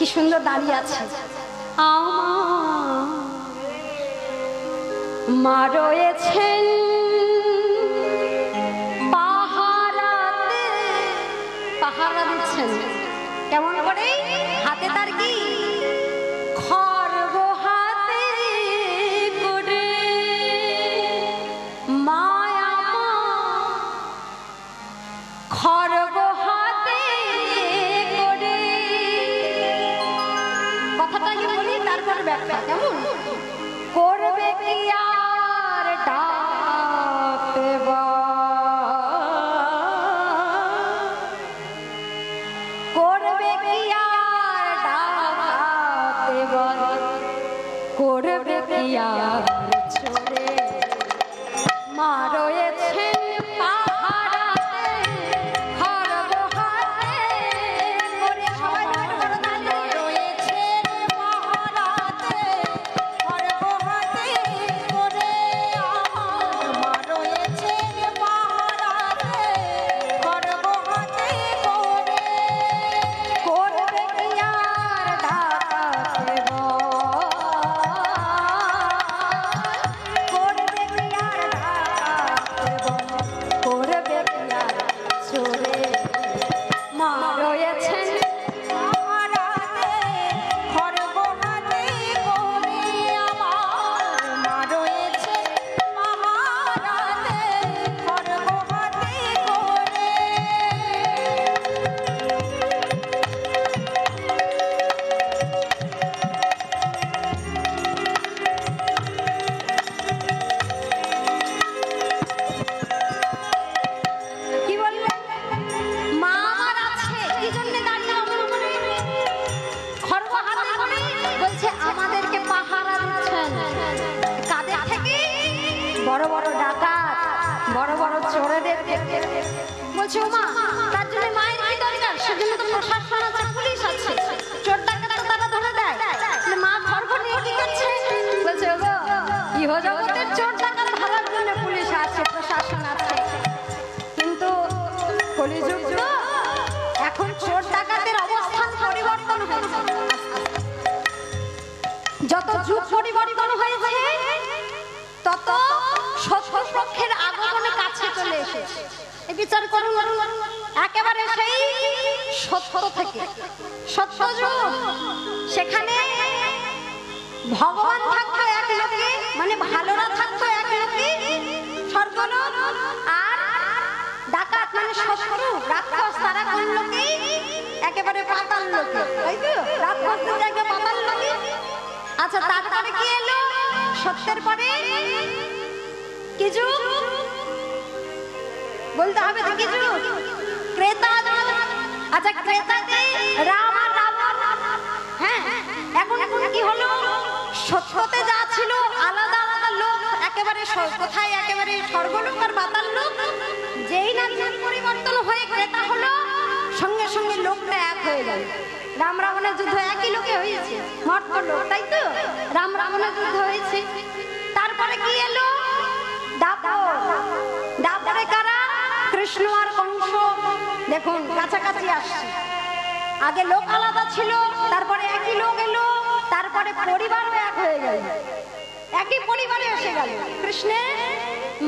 কি সুন্দর দাঁড়িয়ে আছে। মা রয়েছেন পাহারাতে, পাহারা দিচ্ছেন কেমন করে? হাতে তার কি খড়গ হাতে করে মায়া খড়গ হাতে করে। কথাটা কি বলি তারপর ব্যাখ্যা কেমন করবে কি আর ডাকতে করবে কি আর ডাকতে করবে কি আর ছোড়ে মা রয়েছেন বড় বড় ডাকাত বড় বড় চোরেদের বলছে ওমা তার জন্য মায়ের কি দরকার? সেজন্য তো প্রশাসন আছে, পুলিশ আছে, চোর ডাকাত তো তারা ধরে দেয়। মা খড়গ নিয়ে কি করছে? বলছে ওগো ইহজগতের চোর ডাকাত ধরার জন্য পুলিশ আছে, প্রশাসন আছে, কিন্তু কলিযুগ তো এখন চোর ডাকাতের অবস্থান পরিবর্তন হয়েছে। যত যুগ পরিবর্তন হয়েছে তত শত্রুপক্ষের আগমনে কাছে চলে এসেছে। এই বিচার করুন একেবারে সেই সত্য থেকে সত্য যুগ, সেখানে ভগবান থাকতো এক লোকে, মানে ভালোরা থাকতো এক লোকে স্বর্গলোক, আর ডাকাত মানে শত্রু রাক্ষস তারা কোন লোকে? একেবারে পাতাল লোকে, তাই তো? রাক্ষসদের জায়গায় পাতাল লোকে। আচ্ছা তারপরে কি এলো? সত্যের পরে কি যুগ বলতে হবে তো? কি যুগ? ত্রেতা যুগ। আচ্ছা ত্রেতাতে রাম আর রাবণ, হ্যাঁ এখন কি হলো? সত্যতে যা ছিল আলাদা আলাদা লোক, একেবারে কোথায় একেবারে স্বর্গলোক আর পাতাল লোক। যেই না যুগ পরিবর্তন হয়ে ত্রেতা হলো, সঙ্গে সঙ্গে লোকটা এক হয়ে গেল। রাম রাবণের যুদ্ধ একই লোকে হয়েছে, মর্ত লোক, তাই তো? রাম রাবণের যুদ্ধ হয়েছে। তারপরে কি এলো? দাপর। দাপরে কারা? কৃষ্ণ আর কংস। দেখুন কাছাকাছি আসছে। আগে লোক আলাদা ছিল, তারপরে একই লোক এলো, তারপরে পরিবারও এক হয়ে গেল, একই পরিবারে এসে গেল। কৃষ্ণের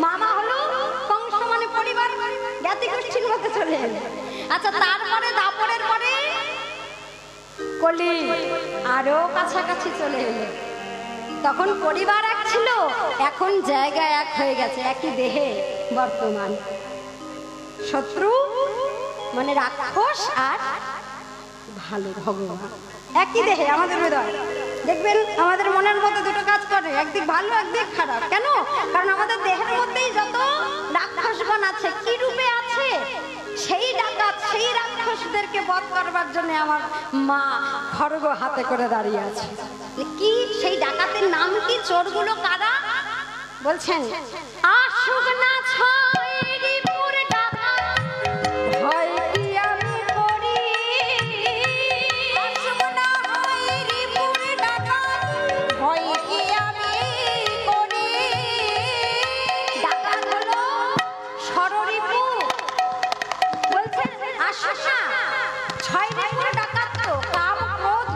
মামা হলো কংস, মানে পরিবার জ্ঞাতি গোষ্ঠীর মধ্যে চলে এলো। আচ্ছা তারপরে দাপরের পরে কলি আরো কাছাকাছি চলে এলো। তখন পরিবার এক ছিল, এখন জায়গা এক হয়ে গেছে, একই দেহে বর্তমান। শত্রু মানে রাক্ষস আর ভালো ভগবান একই দেহে আমাদের হৃদয়। দেখবেন আমাদের মনের মধ্যে দুটো কাজ করে, একদিক ভালো একদিক খারাপ। কেন? কারণ আমাদের দেহের মধ্যেই যত রাক্ষসগণ আছে, কি রূপে আছে? সেই ডাকাত সেই রাক্ষসদেরকে বধ করবার জন্য আমার মা খড়গ হাতে করে দাঁড়িয়ে আছে। কি সেই ডাকাতের নাম কি? চোরগুলো কারা? বলছেন আসুক না ছয় রিপুর ডাকাত, ভয় কি আমি করি? আসুক না ছয় রিপুর ডাকাত, ভয় কি আমি করি? ডাকাত হলো ষড়রিপু। বলছেন আসুক না ছয় রিপুর ডাকাত, তো কাম ক্রোধ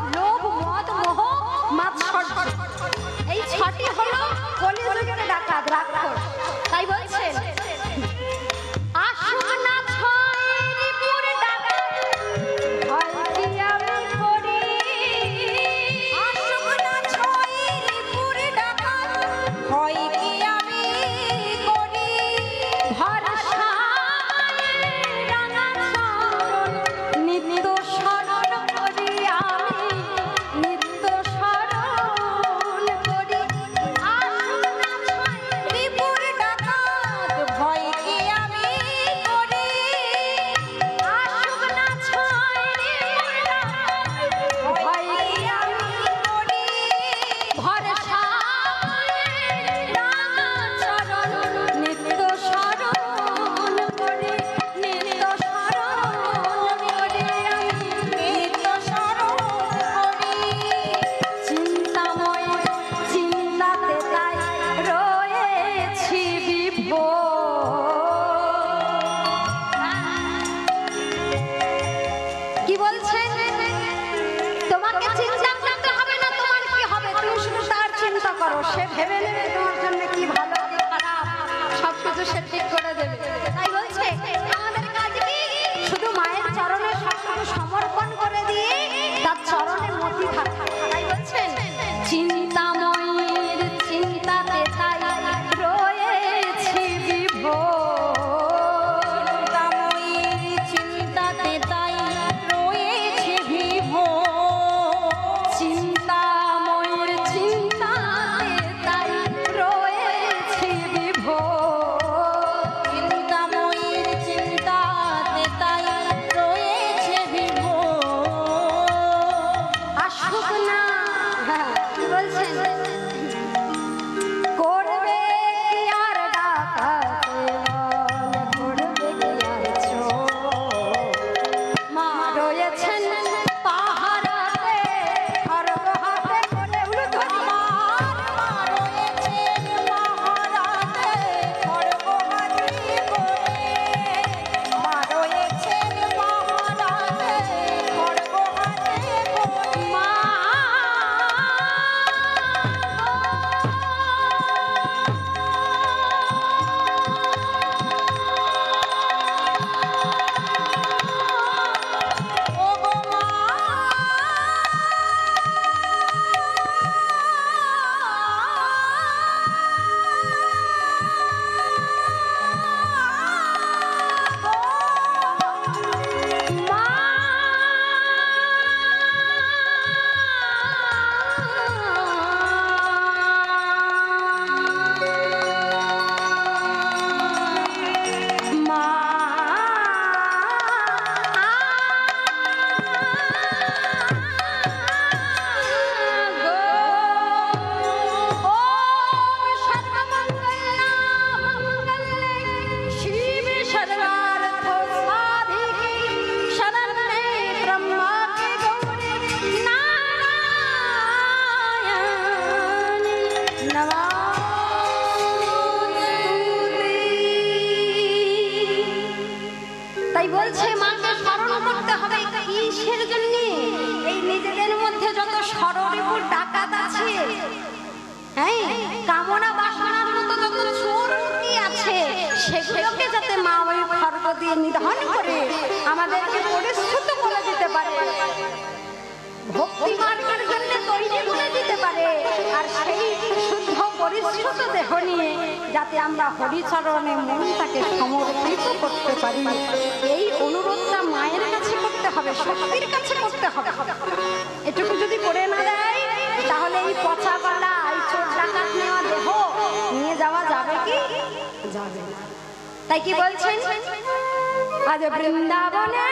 ভেবে নেবে তোমার জন্য কি ভালো কি খারাপ সব কিছু সে ঠিক করে দেবে। তাই বলছে আমাদের কাজ কি শুধু মায়ের চরণে সবকিছু সমর্পণ করে দিয়ে তার চরণে মতি থাকা। তাই বলছেন চিন্তাময়ীর চিন্তাতে তাই রয়েছি বিভোর, চিন্তাময়ীর চিন্তাতে তাই রয়েছি বিভোর, চিন্তাময়ীর চিন্তাতে তাই রয়েছি বিভোর, চিন্তাময়ীর চিন্তাতে তাই রয়েছে বিভোর। আসুক না কি বলছেন করবে কি আর ডাকাতে বল, করবে কি আর চোর, মা রয়েছেন পাহারাতে খড়গ হাতে করে আমার, মা রয়েছেন পাহারাতে খড়গ হাতে করে, মা রয়েছেন পাহারাতে খড়গ হাতে করে, মা তাই বলছে মাকে স্মরণ করতে হবে কিসের জন্য? এই নিজেদের মধ্যে যত ষড়রিপুর ডাকাত আছে, হ্যাঁ কামনা বাসনার মতো যত চোরকি আছে, সেগুলোকে যাতে মা ওই খড়গ দিয়ে নিধন করে আমাদেরকে পরিশ্রুত করে দিতে পারে, ভক্তি মার্গের জন্য তৈরি করে দিতে পারে, আর সেই শুদ্ধ পরিশ্রুত দেহ নিয়ে যাতে আমরা হরিচরণে মনটাকে সমর্পিত করতে পারি, এই অনুরোধটা মায়ের কাছে করতে হবে, শক্তির কাছে করতে হবে। এটুকু যদি করে না দেয় তাহলে এই পচা গলা এই চোর ডাকাত নেওয়া দেহ নিয়ে যাওয়া যাবে কি? যাবে না। তাই কি বলছেন আজ বৃন্দাবনে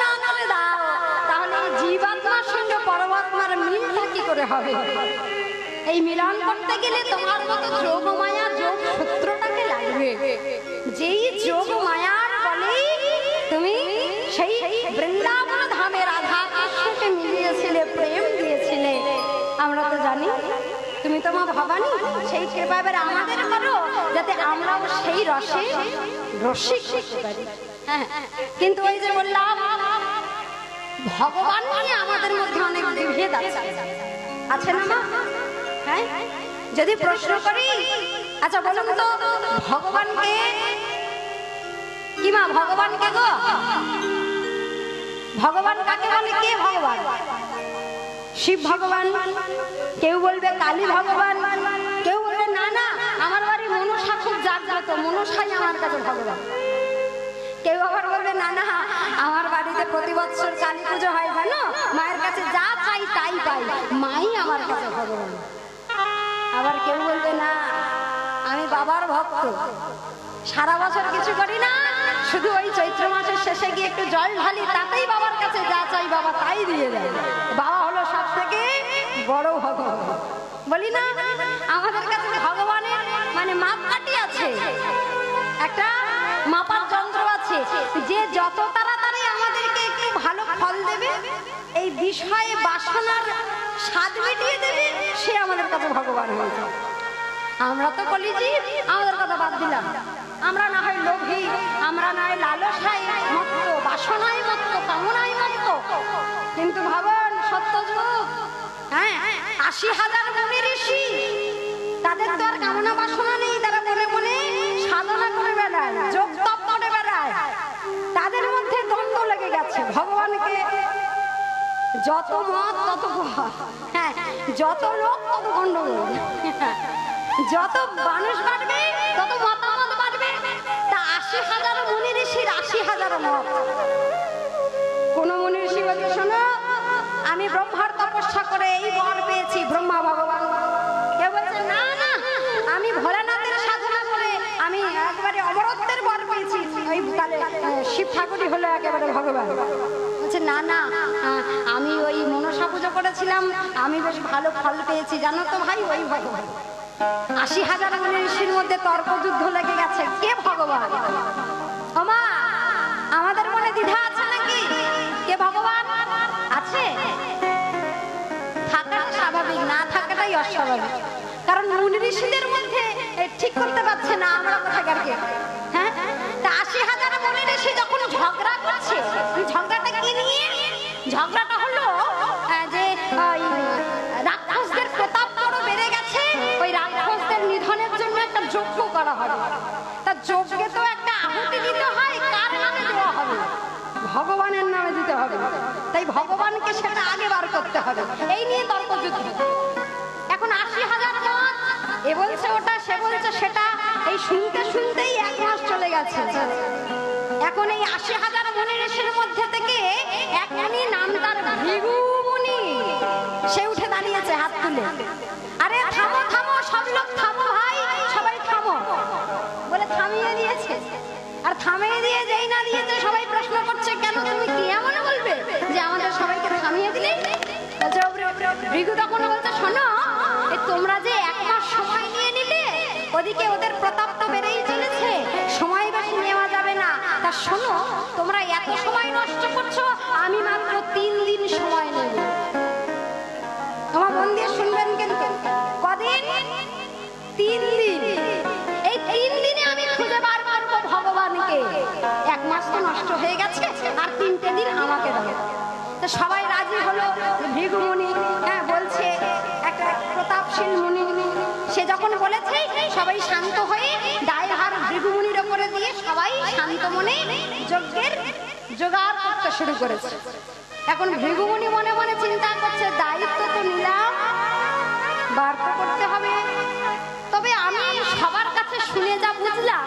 না করে দাও, তাহলে জীবাত্মার সঙ্গে পরমাত্মার মিলটা কি করে হবে? এই মিলন করতে গেলে তোমার মতো যোগ মায়া যোগ সূত্রটাকে লাগবে। যেই যোগ মায়ার বলেই তুমি সেই বৃন্দাবন ধামে রাধা কৃষ্ণকে মিলিয়েছিলে, প্রেম দিয়েছিলে। আমরা তো জানি তুমি তো মা ভবানী, সেই কৃপা এবার আমাদের করো যাতে আমরাও সেই রসে রসিক হতে পারি। হ্যাঁ, কিন্তু ওই যে বললাম ভগবান নিয়ে আমাদের মধ্যে অনেক বিভেদ আছে না মা? হ্যাঁ, যদি প্রশ্ন করি, আচ্ছা বলুন তো ভগবানকে কি মা? ভগবানকে গো, ভগবান কাকে বলে? কে ভগবান? শিব ভগবান, কেউ বলবে কালী ভগবান, কেউ বলবে না না আমার বাড়ি মনসা খুব জাগ্রত, মনসাই আমার কাছে ভগবান। কেউ আবার বলবে না না আমার বাড়িতে প্রতি বছর কালী পুজো হয়, জানো মায়ের কাছে যা চাই তাই পাই, মাই আমার কাছে ভগবান। আবার কেউ বলবে না আমি বাবার ভক্ত, সারা বছর কিছু করি না, শুধু ওই চৈত্র মাসের শেষে গিয়ে একটু জল ঢালি, তাতেই বাবার কাছে যা চাই বাবা তাই দিয়ে দেয়। বাবা হলো সব থেকে বড় ভগবান। বলি না আমাদের কাছে ভগবানের মানে মাপকাঠি আছে, একটা মাপার যন্ত্র আছে, যে যত তাড়াতাড়ি আমাদেরকে একটু ভালো ফল দেবে, এই বিষয়ে বাসনার স্বাদ মিটিয়ে দেবে, সে আমাদের কাছে ভগবান হয়ে যায়। আমরা তো কলিজি, আমাদের কথা বাদ দিলাম, আমরা না হয় লোভী, আমরা না হয় লালসায় মত্ত, বাসনায় মত্ত, কামনায় মত্ত, কিন্তু ভাবন সত্যযুগ, হ্যাঁ ৮০,০০০ মুনি ঋষি, তাদের তো আর কামনা বাসনা নেই, তারা মনে মনে সাধনা করে বেড়ায়, যোগ তপ করে বেড়ায়, তাদের মধ্যে দ্বন্দ্ব লেগে গেছে। ভগবানকে যত মত তত হ্যাঁ, যত লোক তত গন্ডগোল, যত মানুষ বাড়বে তত মতামত বাড়বে। তা ৮০,০০০ মুনি ঋষির ৮০,০০০ মত। কোন মুনি ঋষি বলছে শোনো আমি ব্রহ্মার তপস্যা করে এই বর পেয়েছি, ব্রহ্মা ভগবান। কেউ বলছে না না আমি ভোলানাথের সাধনা করে আমি একেবারে অমরত্বের বর পেয়েছি, ওই তাহলে শিব ঠাকুরই হলো একেবারে ভগবান। বলছে না না আমি ওই মনসা পুজো করেছিলাম, আমি বেশ ভালো ফল পেয়েছি, জানো তো ভাই ওই ভগবান। ৮০,০০০ মুনি ঋষির মধ্যে তর্ক যুদ্ধ লেগে গেছে, কে ভগবান? ওমা আমাদের মনে দ্বিধা আছে নাকি? কে ভগবান আছে? থাকাটা স্বাভাবিক, না থাকাটাই অস্বাভাবিক। কারণ মুনি ঋষিদের মধ্যে ঠিক করতে পারছে না আমরা কোথাকার কে। হ্যাঁ, তা ৮০,০০০ মুনি ঋষি যখন ঝগড়া করছে, ঝগড়াটা কি নিয়ে? ঝগড়াটা হলো যে রাক্ষসদের প্রতাপ বড় বেড়ে গেছে, ওই রাক্ষসদের নিধনের জন্য একটা যজ্ঞ করা হবে। তা যজ্ঞে তো একটা আহুতি দিতে হয়, কার নামে দেওয়া হবে? ভগবানের নামে দিতে হবে। তাই ভগবানকে সেটা আগে বার করতে হবে, এই নিয়ে তর্ক যুদ্ধ। এখন ৮০,০০০ মত, এ বলছে ওটা, সে বলছে সেটা, এই শুনতে শুনতেই ১ মাস চলে গেছে। এখন এই ৮০,০০০ মুনি ঋষির মধ্যে থেকে এক মুনি, নাম তার ভৃগু মুনি, সে উঠে দাঁড়িয়েছে হাত তুলে, আরে থামো থামো সব লোক থামো ভাই, সবাই থামো বলে থামিয়ে দিয়েছে। আর থামিয়ে দিয়ে যেই না দিয়েছে সবাই প্রশ্ন করছে কেন তুমি কি এমন বলবে যে আমাদের সবাইকে থামিয়ে দিলে? ভৃগু তখন বলছে শোনো তোমরা যে ১ মাস সময় নিয়ে নিলে, ওদিকে ওদের প্রতাপ তো বেড়েই চলেছে, সময় বেশি নেওয়া যাবে না। তা শোনো তোমরা এত সময় নষ্ট করছো, আমি মাত্র ৩ দিন সময় নেব। তোমার মন দিয়ে শুনবেন কিন্তু, কদিন? ৩ দিন। এই ৩ দিনে আমি খুঁজে বার করবো ভগবানকে। ১ মাস তো নষ্ট হয়ে গেছে, আর ৩টে দিন আমাকে দাও। তো সবাই রাজি হলো। ভৃগু মুনি হ্যাঁ বলছে, একটা প্রতাপশীল মুনি, সে যখন বলেছে সবাই শান্ত হয়ে দায়ভার ভৃগু মুনির ওপরে দিয়ে সবাই শান্ত মনে যজ্ঞের জোগাড় করতে শুরু করেছে। এখন ভৃগু মুনি মনে মনে চিন্তা করছে দায়িত্ব তো নিলাম, বার তো করতে হবে। তবে আমি সবার কাছে শুনে যা বুঝলাম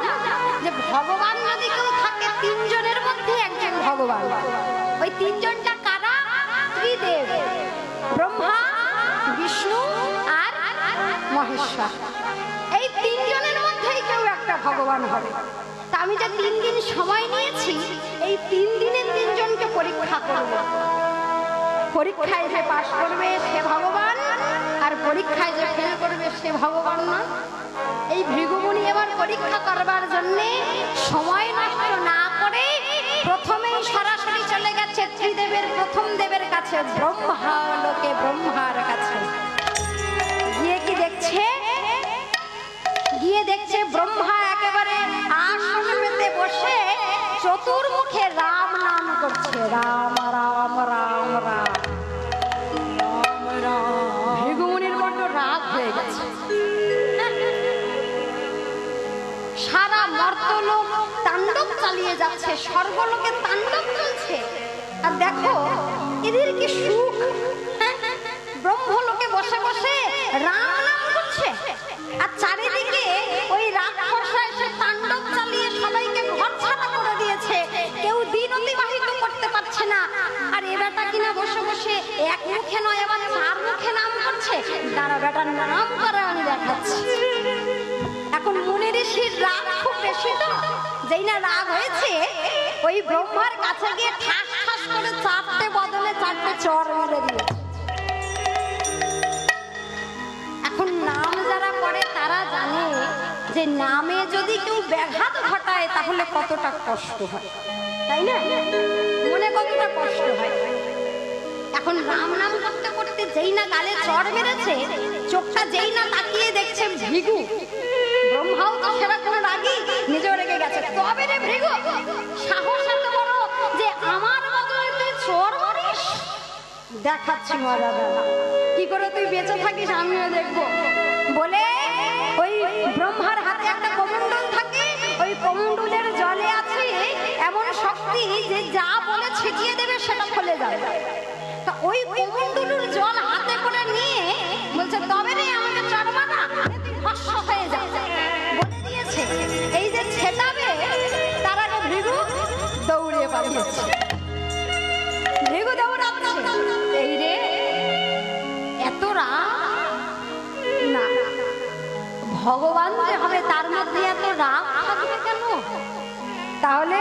যে ভগবান যদি কেউ থাকে ৩ জনের মধ্যে একজন ভগবান। ওই ৩ জনটা কারা? ত্রিদেব, ব্রহ্মা, বিষ্ণু আর মহেশ্বর। এই ৩ জনের মধ্যেই কেউ একটা ভগবান হবে। তা আমি যে 3 দিন সময় নিয়েছি, এই 3 দিনে 3 জনকে পরীক্ষা করব। পরীক্ষায় যে পাশ করবে সে ভগবান, আর পরীক্ষায় যে ফেল করবে সে ভগবান না। এই ভৃগুমুনি এবার পরীক্ষা করবার জন্যে সময় নষ্ট না করে প্রথমেই সরাসরি চলে গেছে ত্রিদেবের প্রথম দেবের কাছে, ব্রহ্মা লোকে, ব্রহ্মার কাছে। গিয়ে দেখছে ব্রহ্মা একেবারে আসন পেতে বসে চতুর্মুখে রাম নাম করছে, রাম রাম রাম রাম। ভৃগুমুনির বড্ড রাগ হয়ে গেছে। সারা মর্তলোক তাণ্ডব চালিয়ে যাচ্ছে, স্বর্গলোকে তাণ্ডব চলছে, আর দেখো এদের কি সুখ। ব্রহ্মলোকে বসে বসে রাম নাম করছে, আর চারিদিকে ওই রাক্ষসা এসে তাণ্ডব চালিয়ে সবাইকে ঘর ছাড়া করে দিয়েছে, কেউ দিন অতিবাহিত করতে পারছে না। আর এ বেটা কিনা বসে বসে এক মুখে নয় এবার 4 মুখে নাম করছে। দাঁড়া বেটার নাম করে আমি দেখাচ্ছি। এখন মুনি ঋষির রাগ খুব বেশি, তো যেই না রাগ হয়েছে ওই ব্রহ্মার কাছে গিয়ে ঠাস ঠাস করে 4টে বদলে 4টে চর মেরে দিয়েছে। এখন নাম যারা করে তারা জানে যে নামে যদি কেউ ব্যাঘাত ঘটায় তাহলে কতটা কষ্ট হয়, তাই না? মনে কতটা কষ্ট হয়। এখন রাম নাম করতে করতে যেই না গালে চড় মেরেছে, চোখটা যেই না তাকিয়ে দেখছে ভৃগু, ব্রহ্মাও তো সেরকম রাগী, নিজেও রেগে গেছে। তবে রে ভৃগু, সাহস এত বড় যে আমার বদলে তুই চড় মারিস? দেখাচ্ছি মজা, কি করে তুই বেঁচে থাকিস আমিও দেখবো। বলে ওই ব্রহ্মার হাতে একটা কমণ্ডল থাকে, ওই কমণ্ডলের জলে আছে এমন শক্তি যে যা বলে ছিটিয়ে দেবে সেটা ফলে যাবে। তা ওই কমণ্ডলের জল হাতে করে নিয়ে বলছে তবে রে আমাকে চড় মারা, তুই ভস্ম হয়ে যা। বলে দিয়েছে এই যে ছেটাবে তার আগে ভৃগু দৌড়ে পালিয়েছে। ভৃগু দৌড়াচ্ছে, এই রে এত রাগ না, ভগবান যে হবে তার মধ্যে এত রাগ থাকবে কেন? তাহলে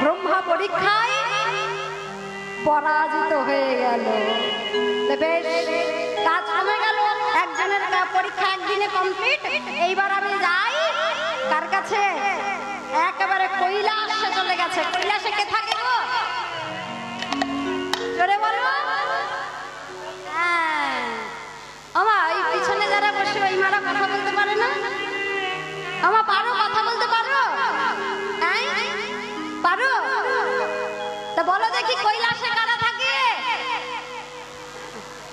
ব্রহ্মা পরীক্ষায় পরাজিত হয়ে গেল। বেশ, কাজ কমে গেল, একজনের পরীক্ষা একদিনে কমপ্লিট। এইবার আমি যাই কার কাছে? একেবারে কৈলাসে চলে গেছে। কৈলাসে কে থাকে গো? জোরে বলো। আমার এই পিছনে যারা বসে ওই মারা কথা বলতে পারে না? আমার পারো কথা বলতে পারো? পারো? তা বলো দেখি কৈলাসে কারা থাকে?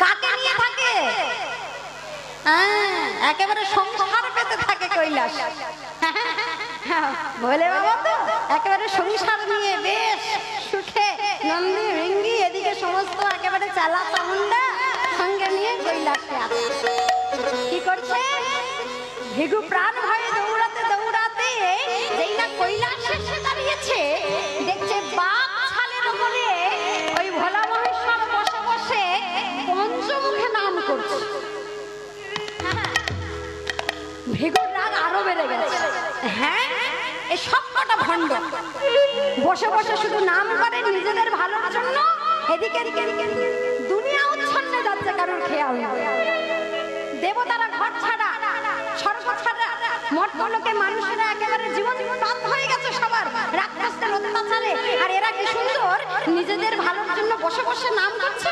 কাকে নিয়ে থাকে? একেবারে সংসার পেতে থাকে কৈলাস। বলে বাবা তো একেবারে সংসার নিয়ে বেশ সুখে নন্দী ভৃঙ্গি এদিকে সমস্ত একেবারে চালা চামুন্ডা সঙ্গে নিয়ে কৈলাসে আছে। কি করছে? ভৃগু প্রাণ ভয়ে দৌড়াতে দৌড়াতে যেই না কৈলাসে এসে দাঁড়িয়েছে, দেখছে বাঘ ছালের উপরে ওই ভোলা মহেশ্বর বসে বসে পঞ্চমুখে নাম করছে। ভৃগুর রাগ আরো বেড়ে গেছে। হ্যাঁ, এই সব কটা ভণ্ড বসে বসে শুধু নাম করে নিজেদের ভালোর জন্য, এদিকে দুনিয়া উচ্ছন্নে যাচ্ছে, কারোর খেয়াল নেই। দেবতারা ঘর ছাড়া, স্বর্গ ছাড়া, মর্তলোকে মানুষেরা একেবারে জীবন বাদ হয়ে গেছে সবার রাক্ষসদের অত্যাচারে। আর এরা কি সুন্দর নিজেদের ভালোর জন্য বসে বসে নাম করছে।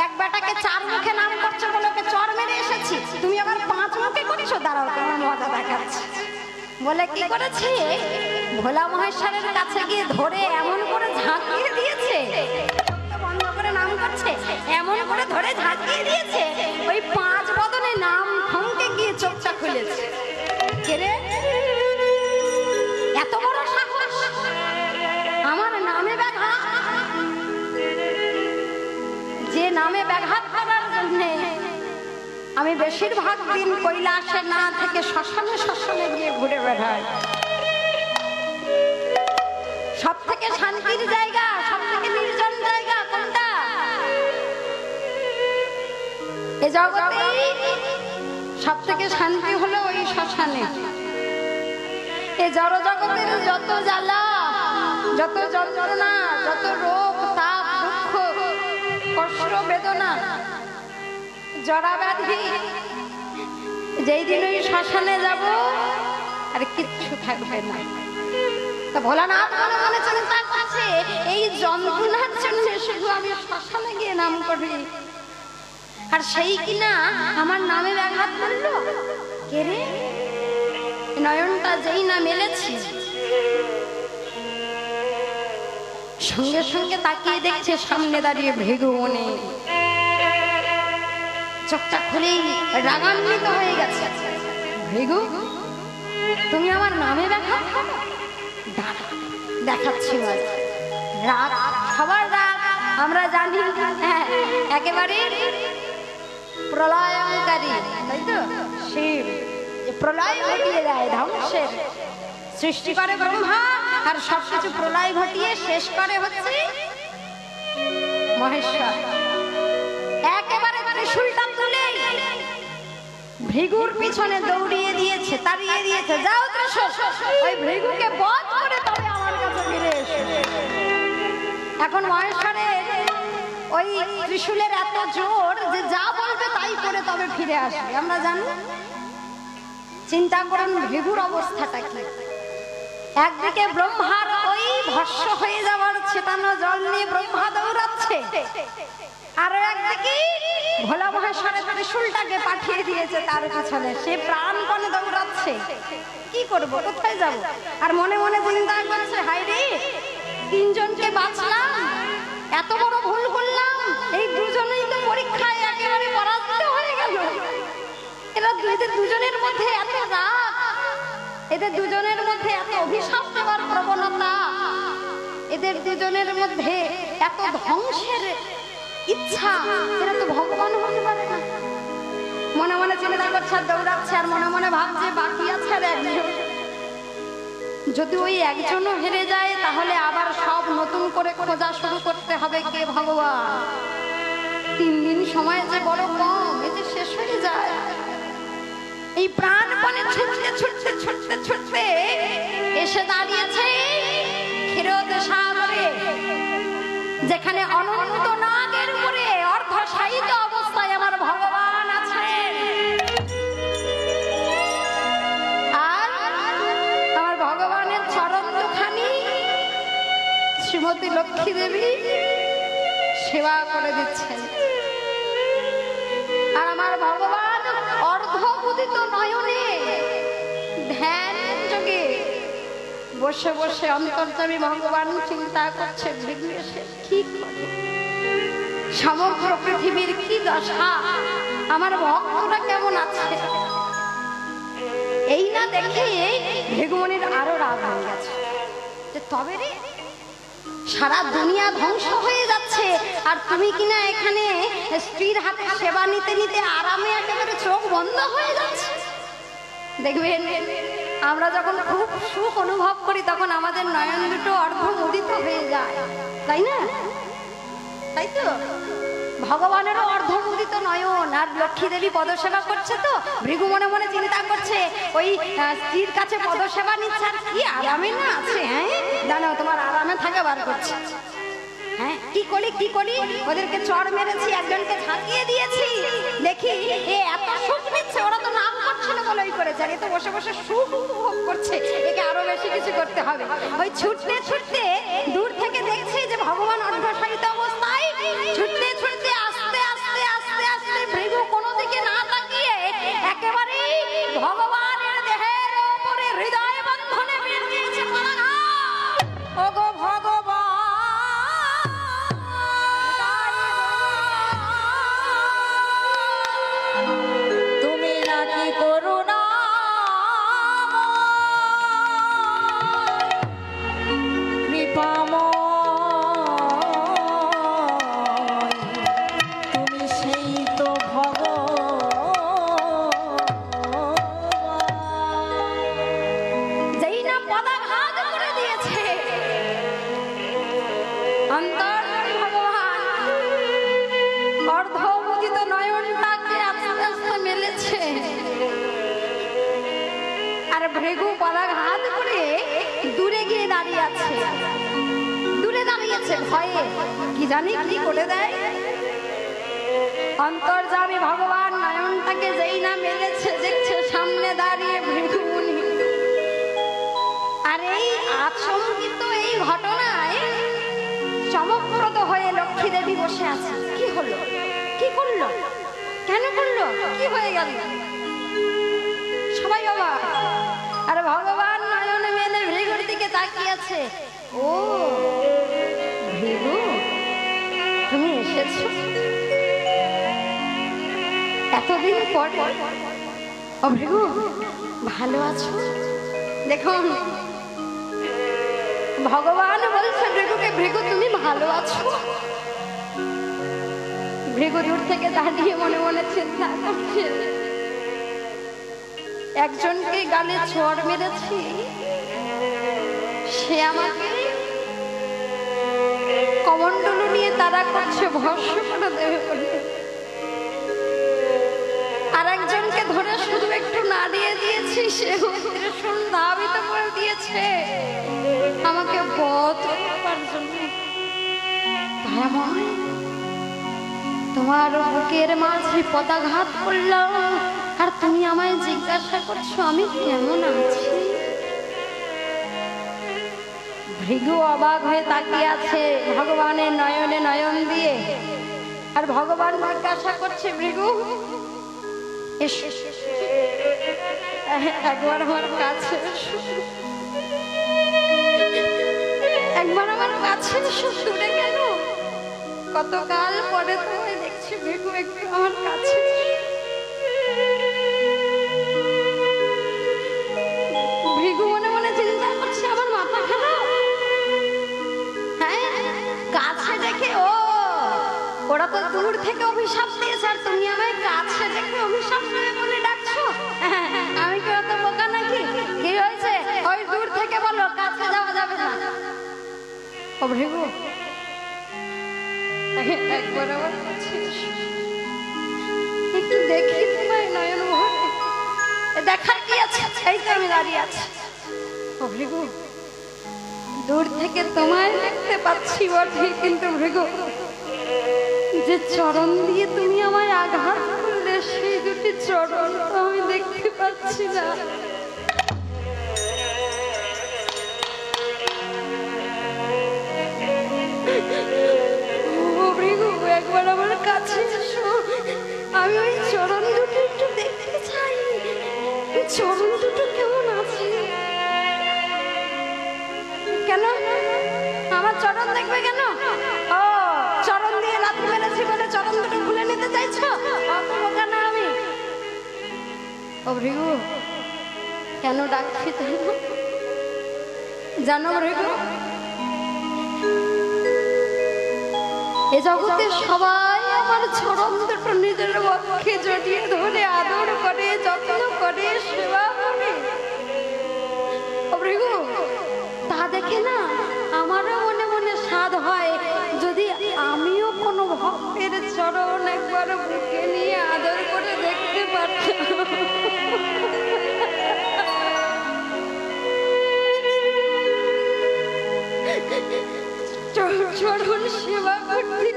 এক বেটাকে 4 মুখে নাম করছে বলে ওকে চড় মেরে এসেছি, তুমি আবার 5 মুখে করিস? দাঁড়াও, তোমার মজা দেখাচ্ছে। বলে কি করেছে? ভোলা মহেশ্বরের কাছে গিয়ে ধরে এমন করে ঝাঁকিয়ে দিয়েছে, বন্ধ করে নাম করছে, এমন করে ধরে ঝাঁকিয়ে দিয়েছে ওই 5 বদনে নাম থমকে গিয়ে চোখটা খুলেছে। এত বড় সাহস আমার নামে ব্যাঘাত! যে নামে ব্যাঘাত করার জন্য আমি বেশিরভাগ দিন কৈলাসে না থেকে শ্মশানে শ্মশানে গিয়ে ঘুরে বেড়াই। সব থেকে শান্তির জায়গা, সব থেকে নির্জন জায়গা কোনটা? এ জগতে সব থেকে শান্তি হলো ওই শ্মশানে। এই জড় জগতের যত জ্বালা, যত যন্ত্রণা, যত রোগ তাপ দুঃখ কষ্ট বেদনা জড়া ব্যাধি, যেই দিন ওই শ্মশানে যাব আর কিচ্ছু থাকবে না। তা ভোলানাথ মনে মনে চিন্তা করছে এই যন্ত্রণার জন্য শুধু আমি শ্মশানে গিয়ে নাম করি, আর সেই কিনা আমার নামে ব্যাঘাত করলো। কে রে? নয়নটা যেই না মেলেছে সঙ্গে সঙ্গে তাকিয়ে দেখছে সামনে দাঁড়িয়ে ভৃগুমুনি। চোখটা খুলেই রাগান্বিত হয়ে গেছে। ভৃগু, তুমি আমার নামে ব্যাঘাত করো? দেখাচ্ছি রাগ, সবার রাগ আমরা জানি, হ্যাঁ একেবারে প্রলয়ঙ্কারী, তাই তো? শিব প্রলয় ঘটিয়ে দেয়, ধ্বংসের সৃষ্টি করে ব্রহ্মা, আর সবকিছু প্রলয় ঘটিয়ে শেষ করে হচ্ছে মহেশ্বর। একেবারে ত্রিশূলটা তুলে ভৃগুর পিছনে দৌড়িয়ে দিয়েছে, তাড়িয়ে দিয়েছে। যাও ত্রিশূল, ওই ভৃগুকে বধ করে তবে আমার কাছে ফিরে এসো। এখন মহেশ্বরের ওই ত্রিশূলের এত জোর যে যা বলবে তাই করে তবে ফিরে আসবে, আমরা জানি। চিন্তা করুন ভৃগুর অবস্থাটা কি। একদিকে ব্রহ্মার ওই ভস্ম হয়ে যাওয়ার ছেটানো জল নিয়ে ব্রহ্মা দৌড়াচ্ছে, আর একদিকে ভোলা মহেশ্বরের ত্রিশূলটাকে পাঠিয়ে দিয়েছে তার পিছনে, সে প্রাণপণে দৌড়াচ্ছে। কি করব, কোথায় যাব? আর মনে মনে চিন্তা করছে, হায় রে, তিনজনকে বাঁচলাম, এত বড় ভুল করলাম, এই দুজনেই তো পরীক্ষায় একেবারে পরাজিত হয়ে গেল। এদের দুজনের মধ্যে এত রাগ, এদের দুজনের মধ্যে এত অভিশাপ দেওয়ার প্রবণতা, এদের দুজনের মধ্যে এত ধ্বংসের ইচ্ছা, এরা তো ভগবান হতে পারে না। মনে মনে চিন্তা করছে আর দৌড়াচ্ছে, আর মনে মনে ভাবছে বাকি আছে আর একজন। যদি ওই একজনও হেরে যায় তাহলে আবার সব নতুন করে খোঁজা শুরু করতে হবে কে ভগবান। 3 দিন সময় যে বড় কম, এতে শেষ হয়ে যায়। এই প্রাণপণে ছুটতে ছুটতে ছুটতে ছুটতে এসে দাঁড়িয়েছে ক্ষীরোদ সাগরে, যেখানে অনন্ত নাগের উপরে অর্ধশায়িত অবস্থায় আমার ভগবান আছেন। আর আমার ভগবানের চরণ দুখানি শ্রীমতী লক্ষ্মী দেবী সেবা করে দিচ্ছেন। আর আমার ভগবান অর্ধউদিত নয়নে ধ্যান যোগে বসে বসে অন্তর্যামী ভগবান চিন্তা করছে, ভৃগু এসে কি করে, সমগ্র পৃথিবীর কি দশা, আমার ভক্তরা কেমন আছে। এই না দেখে ভৃগুমুনির আরো রাগ হয়ে গেছে, যে তবে রে, সারা দুনিয়া ধ্বংস হয়ে যাচ্ছে আর তুমি কিনা এখানে স্ত্রীর হাতে সেবা নিতে নিতে আরামে একেবারে চোখ বন্ধ হয়ে যাচ্ছে। দেখবেন আমরা যখন খুব সুখ অনুভব করি তখন আমাদের নয়ন দুটো অর্ধমোদিত হয়ে যায়, তাই না? তাই তো, ভগবানেরও অর্ধমোদিত নয়ন। আর লক্ষ্মী দেবী পদসেবা করছে, তো ভৃগু মনে মনে চিন্তা করছে ওই স্ত্রীর কাছে পদসেবা নিচ্ছে আর কি আরামে না আছে। হ্যাঁ জানো, তোমার আরামে থাকে বার করছে। হ্যাঁ কি করি কি করি, ওদেরকে চড় মেরেছি, একজনকে ঝাঁকিয়ে দিয়েছি, দেখি এ এত সুখ নিচ্ছে, ওরা তো নাম করছিল বলেই করেছে, আর এ তো বসে বসে সুখ উপভোগ করছে, একে আরো বেশি কিছু করতে হবে। ওই ছুটতে ছুটতে দূর থেকে দেখছে যে ভগবান অর্ধশায়িত অবস্থায়, ছুটতে ছুটতে আস্তে আস্তে আস্তে আস্তে ভৃগু কোনো দিকে না তাকিয়ে একেবারে ভগবানের দেহের উপরে হৃদয় বন্ধনে বেঁধে দিয়েছে। ওগো ভগবান, তুমি নাকি করুণা কৃপাময়, তুমি সেই তো ভগবান। যেই না পদাঘাত করে দিয়েছে অন্তর্যামী ভগবান, অর্ধমোদিত নয়নটাকে আস্তে আস্তে মেলেছে, আর ভৃগু পদাঘাত করে দাঁড়িয়ে আছে, দূরে দাঁড়িয়েছে ভয়ে, কি জানি কি করে দেয়। অন্তর্যামী ভগবান নয়নটাকে যেই না মেলেছে, দেখছে সামনে দাঁড়িয়ে ভৃগুমুনি। আর এই আচমকিত এই ঘটনায় চমকপ্রদ হয়ে লক্ষ্মী দেবী বসে আছে। কি হলো, কি করলো, কেন করলো, কি হয়ে গেল, সবাই অবাক। আর ভগবান নয়নে মেলে ভৃগুর দিকে তাকিয়ে আছে। ও ভৃগু, তুমি এসেছো এতদিন পর। ও ভৃগু, ভালো আছো? দেখুন ভগবান বলছে ভৃগুকে, ভৃগু তুমি ভালো আছো? ভৃগু দূর থেকে দাঁড়িয়ে মনে মনে চিন্তা করছে, একজনকে গালে চড় মেরেছি, সে আমাকে কমণ্ডলু নিয়ে তারা করছে, ভস্ম করে দেবে বলে। আর একজনকে ধরে শুধু একটু নাড়িয়ে দিয়েছি, সে ধাবিত করে দিয়েছে আমাকে বধ করার জন্য। দয়াময়, তোমার বুকের মাঝে পদাঘাত করলাম, আর তুমি আমায় জিজ্ঞাসা করছো আমি কেমন আছি। ভৃগু অবাক হয়ে তাকিয়ে আছে ভগবানের নয়নে নয়ন দিয়ে। আর ভগবান জিজ্ঞাসা করছে, ভৃগু একবার আমার কাছে, একবার আমার কাছে দূরে কেন? কতকাল পরে তোমায় দেখছি ভৃগু, একটু আমার কাছে। ভৃগু মনে মনে চিন্তা করছে, আমার মাথা খারাপ। হ্যাঁ, কাছে দেখে ওরা তো দূর থেকে অভিশাপ দিয়েছে, আর তুমি আমায় কাছে দেখে অভিশাপ দেবে বলে ডাকছো? আমি কি অত বোকা নাকি? কি হয়েছে, ওই দূর থেকে বলো, কাছে যাওয়া যাবে না। ও ভৃগু, একবার আমার কাছে একটু দেখি তোমায় নয়ন ভরে। দেখার কি আছে, এই তো আমি দাঁড়িয়ে আছি। ও ভৃগু, দূর থেকে তোমায় দেখতে পাচ্ছি বটে, কিন্তু ভৃগু যে চরণ দিয়ে তুমি আমায় আঘাত করলে, সেই দুটি চরণ তো আমি দেখতে পাচ্ছি না। ও ভৃগু, একবার আমার কাছে এসো, আমি ওই চরণ দুটো একটু দেখতে চাই, চরণ দুটো কেমন আছে। কেন আমার চরণ দেখবে কেন? ও চরণ দিয়ে লাথি মেরেছি বলে চরণ দুটো খুলে নিতে চাইছো? কেন আমি? ও ভৃগু, কেন ডাকছি জানো ভৃগু? এ জগতে সবাই আমার চরণ দুটো নিজের পক্ষে জড়িয়ে ধরে আদর করে, যত্ন করে, সেবা করে। ও ভৃগু, তা দেখে না আমারও মনে মনে স্বাদ হয়, যদি আমিও কোনো ভক্তের চরণ একবার বুকে নিয়ে আদর করে দেখতে পারতাম। চরণ সেবা করতে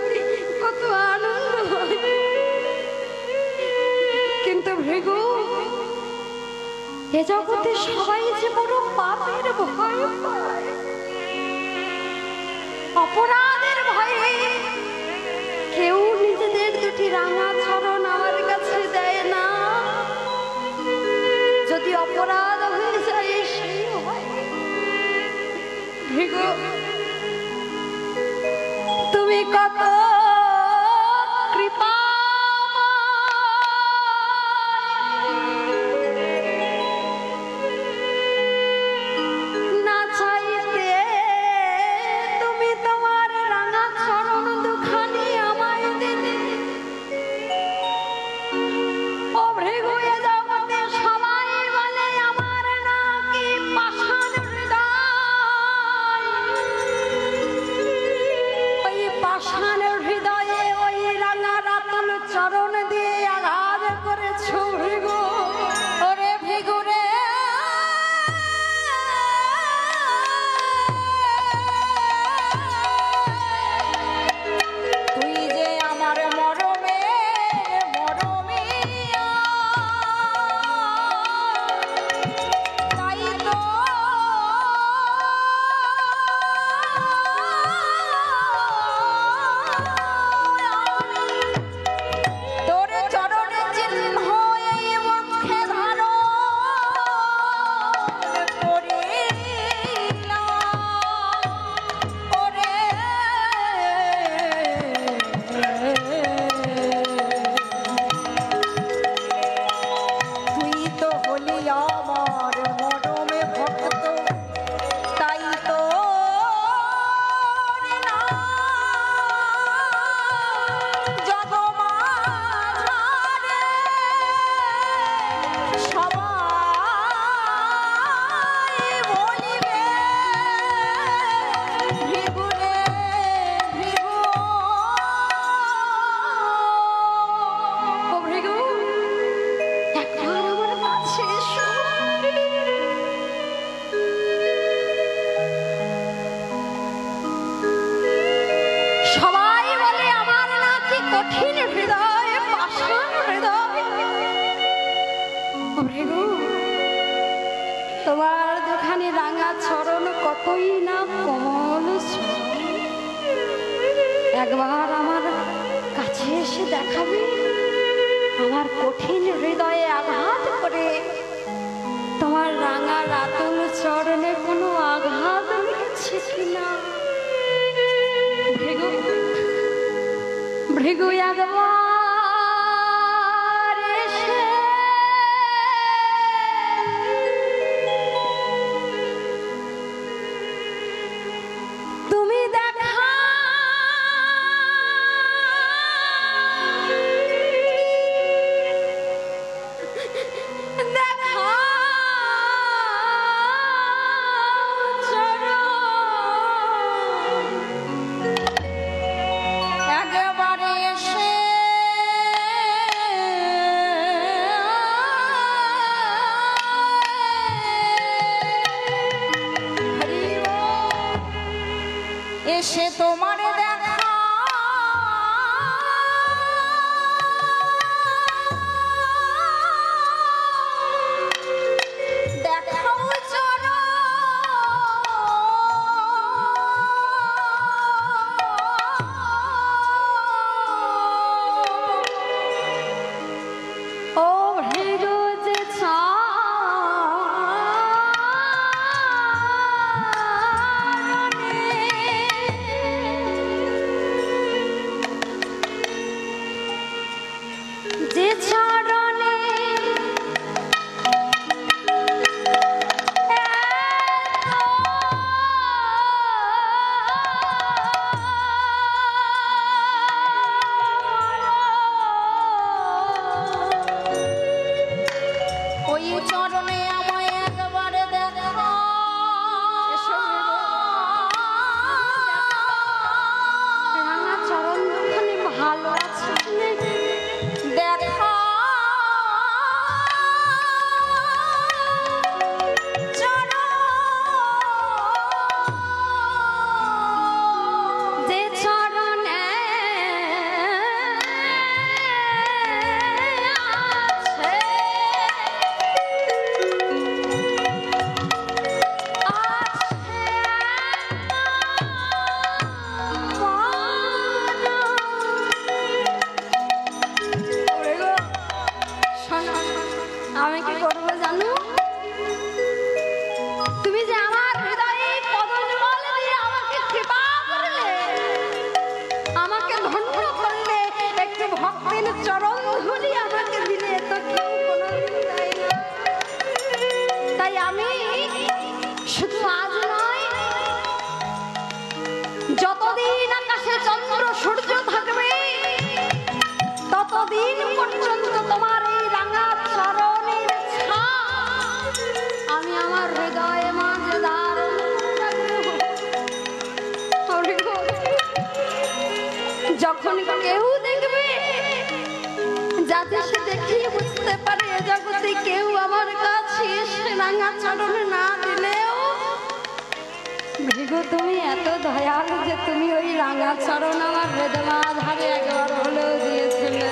কত আনন্দ হয়। কিন্তু ভৃগু, এ জগতে সবাই যে বড় পাপের ভয় পায়, অপরাধের ভয়ে কেউ নিজেদের দুটি রাঙা চরণ আমার কাছে দেয় না। যদি অপরাধ হয়ে যায় সেই হয়। ভৃগু, তুমি কত কৃপা, না চাইতে তুমি তোমার রাঙা চরণ দুখানি আমায় দিলে। ও ভৃগু, এ জগতে সবাই বলে আমার নাকি পাষাণ হৃদয়। ওই পাষাণ হৃদয়ে ওই রাঙা রাতুল চরণ দিয়ে আঘাত করেছো ভৃগু। ওরে ভৃগু রে, কঠিন হৃদয় পাষাণ হৃদয় ভৃগু তোমার দুখানি রাঙা চরণ কতই না কোমল একবার আমার কাছে এসে দেখাবে আমার কঠিন হৃদয়ে আঘাত করে তোমার রাঙা রাতুল চরণে কোনো আঘাত লেগেছে কিনা ভৃগু ভৃগু একবার এসে তুমি দেখা এসে তোমার দেখা দেখাও চরণ ও ভৃগু যে যে চরণে ওই চরণে আমায় একবারে দেখা রাঙা চরণ দুখানি ভালো আছে দেখা যে চরণে আছে আমি কি করবো জানো তুমি যে আমার হৃদয়ে পদযুগল দিয়ে আমাকে কৃপা করলে আমাকে ধন্য করলে একটু ভক্তের চরণ ধুলি আমাকে দিলে তো কেউ কোনোদিন দেয় না তাই আমি শুধু আজ নয় যতদিন আকাশে চন্দ্র সূর্য থাকবে ততদিন পর্যন্ত তোমার এই রাঙা চরণের ছাপ আমি আমার হৃদয়ে মাঝে ধারণ রাখবো। যখন কেউ দেখবে যাতে সে দেখিয়ে বুঝতে পারে এ জগতে কেউ আমার কাছে এসে রাঙা চরণে না দিলেও ভৃগু তুমি এত দয়ালু যে তুমি ওই রাঙা চরণ আমার বেদনা ধারে একবার হলেও দিয়েছিলে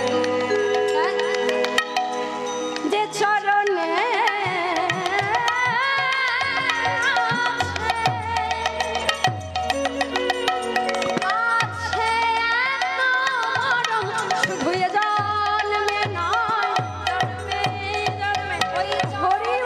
যে চরণে আছে শুধু এ জন্মে নয় জন্মে ওই হরিব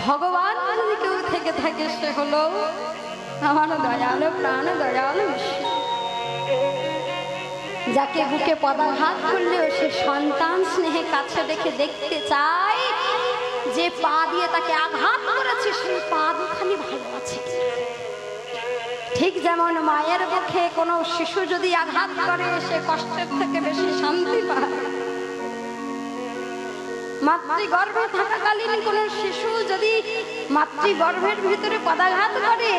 ভগবান যদি কেউ থেকে থাকে সে হলো আমার দয়ালু প্রাণ দয়ালু যাকে বুকে পদাঘাত করলেও সে সন্তান স্নেহে কাছে দেখে দেখতে চায় যে পা দিয়ে তাকে আঘাত করেছে সেই পা দুখানি ভালো আছে। ঠিক যেমন মায়ের বুকে কোনো শিশু যদি আঘাত করে সে কষ্টের থেকে বেশি শান্তি পায়। মাতৃগর্ভে থাকাকালীন কোন শিশু যদি মাতৃগর্ভের ভিতরে পদাঘাত করে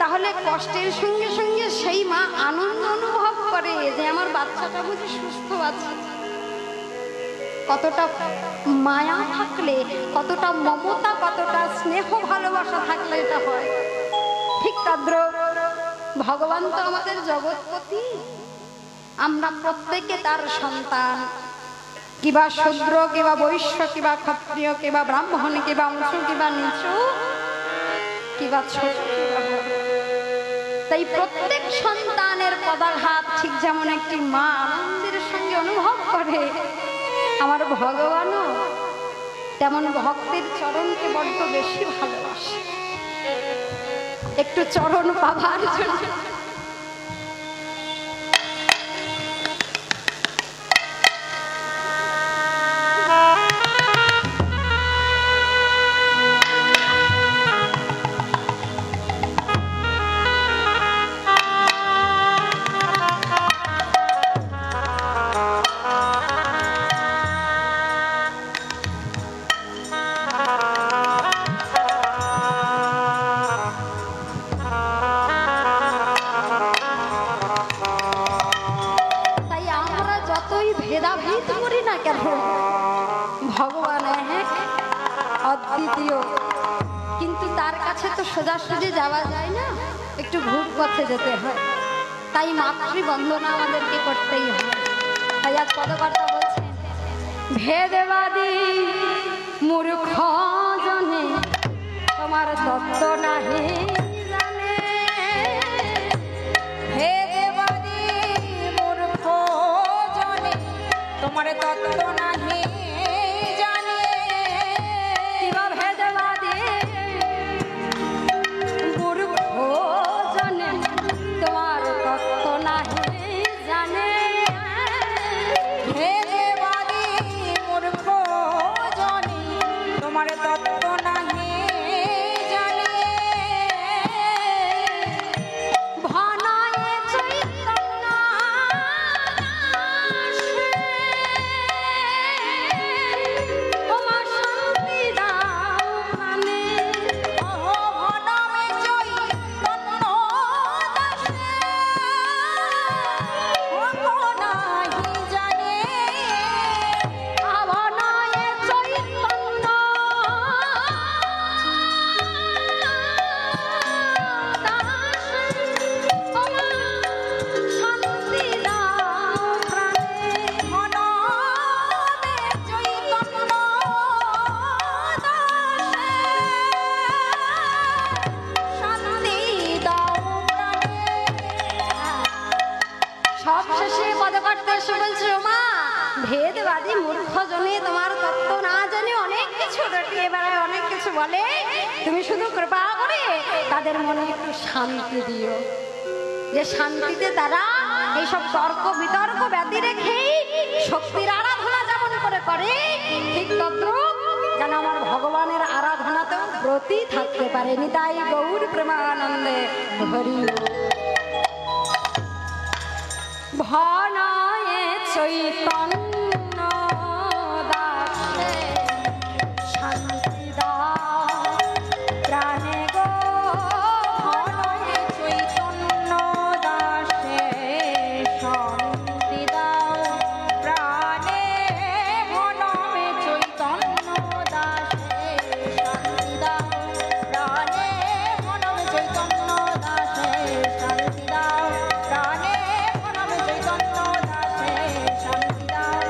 তাহলে কষ্টের সঙ্গে সঙ্গে সেই মা আনন্দ অনুভব করে যে আমার বাচ্চাটা বুঝি সুস্থ আছে। কতটা মায়া থাকলে, কতটা মমতা, কতটা স্নেহ ভালোবাসা থাকলে এটা হয়। ঠিক তদ্রূপ ভগবান তো আমাদের জগৎপতি, আমরা প্রত্যেকে তার সন্তান। কিবা শূদ্র, কিবা বৈশ্য, কিবা ক্ষত্রিয়, কিবা ব্রাহ্মণ, কিবা উঁচু, কিবা নিচু, কিবা ছোট, কিবা বড়। তাই প্রত্যেক সন্তানের পদাঘাত ঠিক যেমন একটি মা আনন্দের সঙ্গে অনুভব করে, আমার ভগবানও তেমন ভক্তের চরণকে বড্ড বেশি ভালোবাসে। একটু চরণ পাবার জন্য ভেদাভেদ করি না কেন, ভগবান এক অদ্বিতীয়, কিন্তু তার কাছে তো সোজাসুজি যাওয়া যায় না, একটু ঘুর পথে যেতে হয়। তাই মাতৃবন্দনা আমাদেরকে করতেই হয়। তাই আজ পদকর্তা বলছেন, ভেদবাদী মূর্খ জনে তোমার তত্ত্ব নাহি জানে। ভেদবাদী মূর্খ জনে তোমার তত্ত্ব নাহি জানে। কিবা ভেদবাদী মূর্খ জনে তোমার তত্ত্ব নাহি জানে। ভেদবাদী মূর্খ জনে তোমার তত্ত্ব নাহি জানে। ভনায় চৈতন্য ওমা শান্তি দাও প্রাণে। অহো ভনমে চৈতন্য দাসে অহো নাহি জানে। আভনায় চৈতন্য সবশেষে পদকর্তা এসে বলছে, ওমা ভেদবাদী মূর্খ জনে তোমার তত্ত্ব না জানে অনেক কিছু রটিয়ে বেড়ায়, অনেক কিছু বলে, তুমি শুধু কৃপা করে তাদের মনে একটু শান্তি দিও, যে শান্তিতে তারা এইসব তর্ক বিতর্ক ব্যাধি রেখেই শক্তির আরাধনা যেমন করে করে, ঠিক তদ্রূপ যেন আমার ভগবানের আরাধনাতেও ব্রতী থাকতে পারে। নিতাই গৌর প্রেমানন্দে হরি। ভনায় চৈতন্য দাসে শান্তি দাও প্রাণে গো। ভনমে চৈতন্য দাসে শান্তি দাও প্রাণে। ভনমে চৈতন্য দাসে শান্তি দাও প্রাণে। ভনমে চৈতন্য দাসে শান্তি দাও প্রাণে। ভনমে চৈতন্য দাসে শান্তি দাও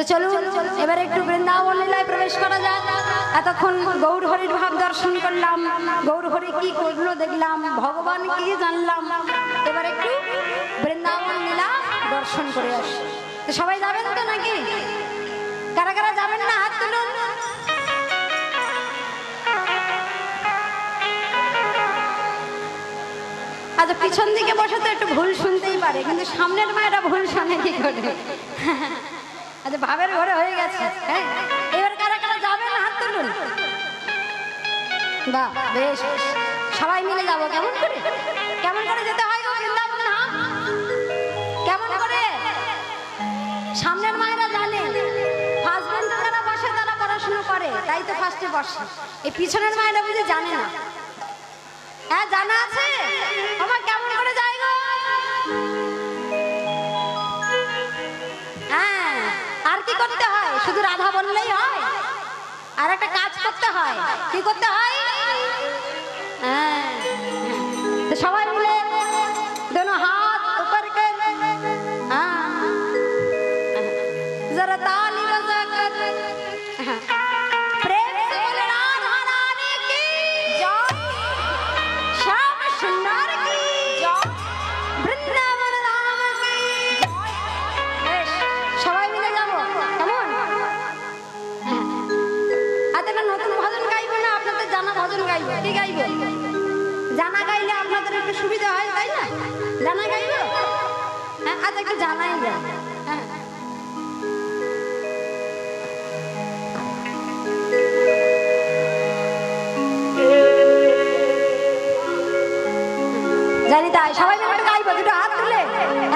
তো চলুন এবারে একটু বৃন্দাবন লীলায় প্রবেশ করা যাক। এতক্ষণ গৌর হরির ভাব দর্শন করলাম, গৌর হরি কি করলো দেখলাম, ভগবান কি জানলাম। এবার একটু বৃন্দাবন লীলা দর্শন করে আসি। তো সবাই যাবেন তো নাকি? কারা কারা যাবেন না হাত তুলুন। আচ্ছা, পিছন দিকে বসে তো একটু ভুল শুনতেই পারে, কিন্তু সামনের মায়েরা ভুল শোনে কি করে? আচ্ছা, ভাবের ঘরে হয়ে গেছে। হ্যাঁ, এবার কারা কারা যাবেন হাত তুলুন। বাহ, বেশ বেশ, সবাই মিলে যাবো। কেমন করে কেমন করে যেতে হয় গো বৃন্দাবন ধাম? কেমন করে? সামনের মায়েরা জানে, ফার্স্ট বেঞ্চে যারা বসে তারা পড়াশোনা করে, তাই তো ফার্স্টে বসে। এই পিছনের মায়েরা বুঝে জানে না। হ্যাঁ, জানা আছে? আমার কেমন করে যাই গো? হ্যাঁ, আর কি করতে হয়? শুধু রাধা বললেই হয়? আর একটা কাজ করতে হয়। কি করতে হয়? হ্যাঁ, তো সবাই মিলে दोनों हाथ ऊपर कर, हाँ, जरा ताली बजा कर प्रेम से बोले राधा रानी की जय, श्याम सुंदर की जय, বৃন্দাবন ধাম की जय। সবাই মিলে যাবো, কেমন? আর একটা নতুন ভজন গাইবো না, আপনাদের জানা ভজন গাইবো। কি গাইবো? জানা গাইলে আপনাদের একটু সুবিধা হয়, তাই না? জানা গাইবো? হ্যাঁ, আচ্ছা, একটু জানাই যায়। হ্যাঁ, জানি তাই। সবাই মিলে একটু গাইবো, দুটো হাত তুলে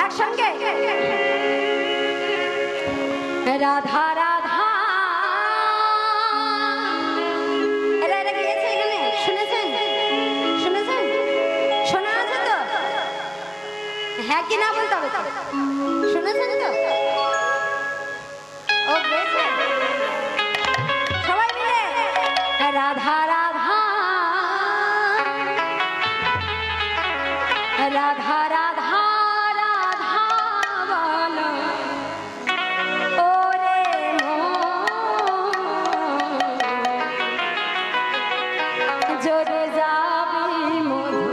একসঙ্গে। রাধা রাধা, এরা এরা গিয়েছে এখানে, শুনেছেন? শুনেছেন? শোনা আছে তো? হ্যাঁ কি না বলতে হবে তো? শুনেছেন তো? ও গেছে? সবাই মিলে রাধা রাধা, রাধা রাধা রাধা বলো ওরে মন, যদি যাবি মধুর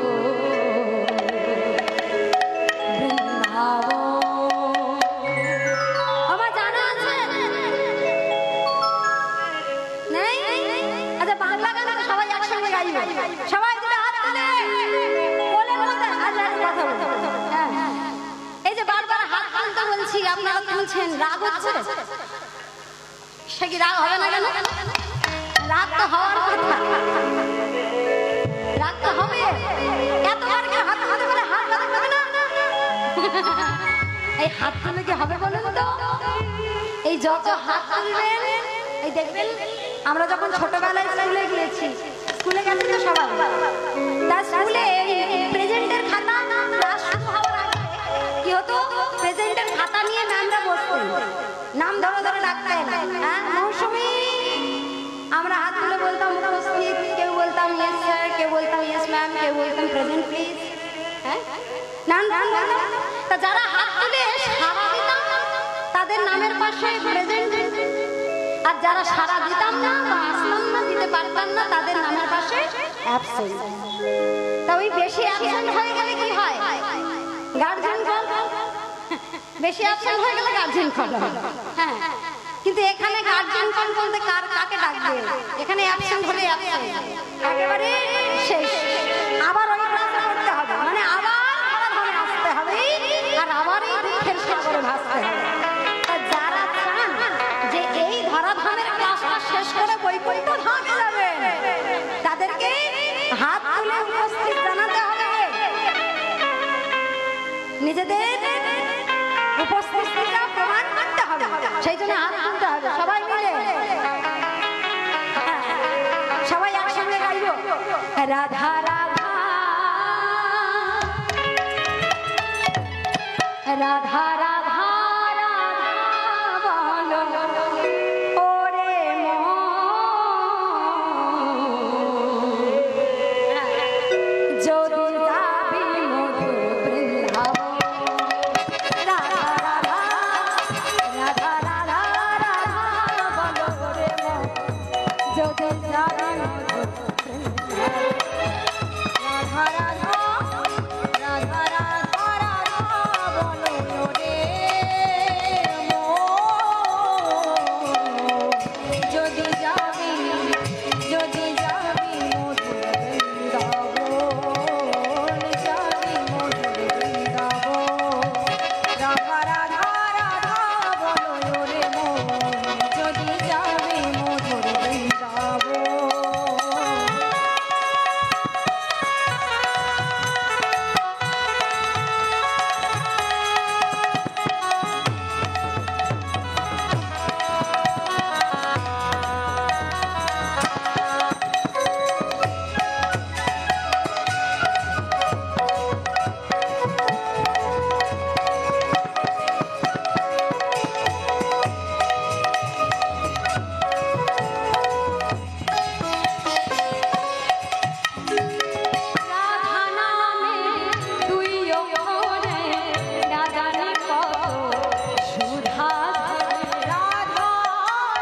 বৃন্দাবন। আমার জানা আছে? নেই? আচ্ছা, বাংলা গান তো সবাই একসঙ্গে গাইবে। সবাই দুটো হাত তুলে বলে বলে। আচ্ছা, কথা বলতে। হ্যাঁ, এই যে বারবার হাত তুলতে বলছি, আপনারা তুলছেন, রাগ হচ্ছে? সে কি রাগ হবে না কেন? রাগ তো হওয়ার কথা, রাগ তো হবে। এতবার কি হাত হাতে বলে হাত বাঁধতে হবে না? এই হাত তুলে কি হবে বলুন তো? এই যত হাত তুলবেন, এই দেখবেন আমরা যখন ছোটবেলায় স্কুলে গিয়েছি, স্কুলে গেছি তো সবাই, তার স্কুলে প্রেজেন্টের খাতা ক্লাস শুরু হওয়ার আগে কি হতো, প্রেজেন্টের খাতা নিয়ে ম্যামরা বসতেন, নাম ধরে ধরে ডাকতেন। হ্যাঁ, মৌসুমী, আমরা হাত তুলে বলতাম উপস্থিত, কেউ বলতাম ইয়েস স্যার, কেউ বলতাম ইয়েস ম্যাম, কেউ বলতাম প্রেজেন্ট প্লিজ। হ্যাঁ, নাম বলতাম। তা যারা হাত তুলে সারা দিতাম তাদের নামের পাশে প্রেজেন্ট, আর যারা সারা দিতাম না বা আসলাম না, দিতে পারতাম না, তাদের নামের পাশে অ্যাবসেন্ট। তা ওই বেশি অ্যাবসেন্ট হয়ে গেলে কি হয়? Guardian call. বেশি অ্যাবসেন্ট হয়ে গেলে গার্জেন কল। হ্যাঁ, কিন্তু এখানে গার্জেন কল বলতে কাকে ডাকবে? এখানে অ্যাবসেন্ট হলে অ্যাবসেন্ট একেবারে শেষ। আবার ওই ক্লাসে করতে হবে, মানে আবার ধরে আসতে হবে, আর আবার এই দুঃখের সাগরে ভাসতে হবে। তা যারা চান যে এই ধরাধামের ক্লাসটা শেষ করে বৈকুণ্ঠ ধামে যাবে, তাদেরকে হাত তুলে উপস্থিত জানাতে হবে, নিজেদের উপস্থিতিটা প্রমাণ করতে হবে। সেই জন্য হাত তুলতে হবে সবাই মিলে। সবাই একসঙ্গে গাইব রাধা রাধা, রাধা রাধা রাধা বলো ওরে মন, যদি যাবি মধুর বৃন্দাবন। রাধা রাধা, রাধা রাধা রাধা যদি যাবে রাধা রাধা রাধা রাধা রাধা বলো রে মন। যদি যাবি মধুর বৃন্দাবন, যাবি মধুর বৃন্দাবন। রাধা রাধা রাধা বলো রে মন, যদি যাবি মধুর বৃন্দাবন। রাধা নামে দুই অক্ষরে না জানি কত সুধা, রাধা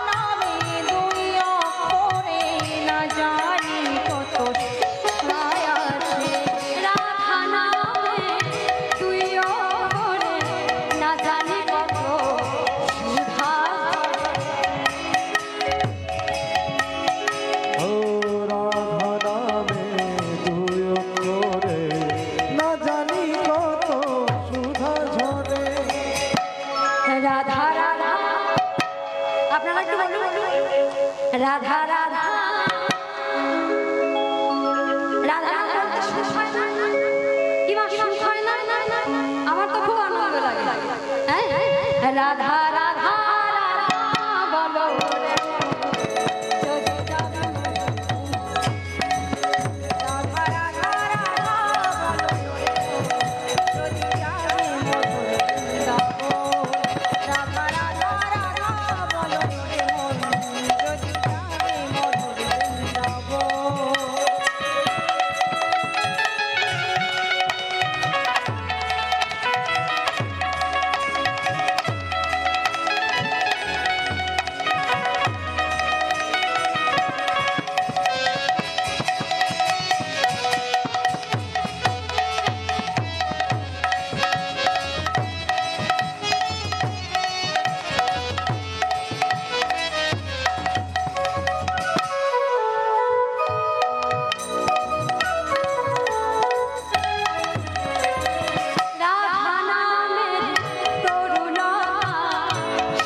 নামে দুই অক্ষরে না জানি কত মায়া আছে। রাধা নামে দুই অক্ষরে না জানি কত সুধা। ও রাধা নামে দুই অক্ষরে না জানি কত সুধা ঝরে। রাধা রাধা, আপনারা একটু বলুন রাধা রাধা রাধা বলতে সুখ হয় না? কি মা সুখ হয় না? আমার তো খুব আনন্দ লাগে। হ্যাঁ রাধা রাধা রাধা বলো রে মন, যদি যাবে রাধা রাধা রাধা বলো রে মন, যদি যাবে মধুর বৃন্দাবন। রাধা রাধা রাধা বলো রে মন, যদি যাবে মধুর বৃন্দাবন। রাধা নামের তরুণা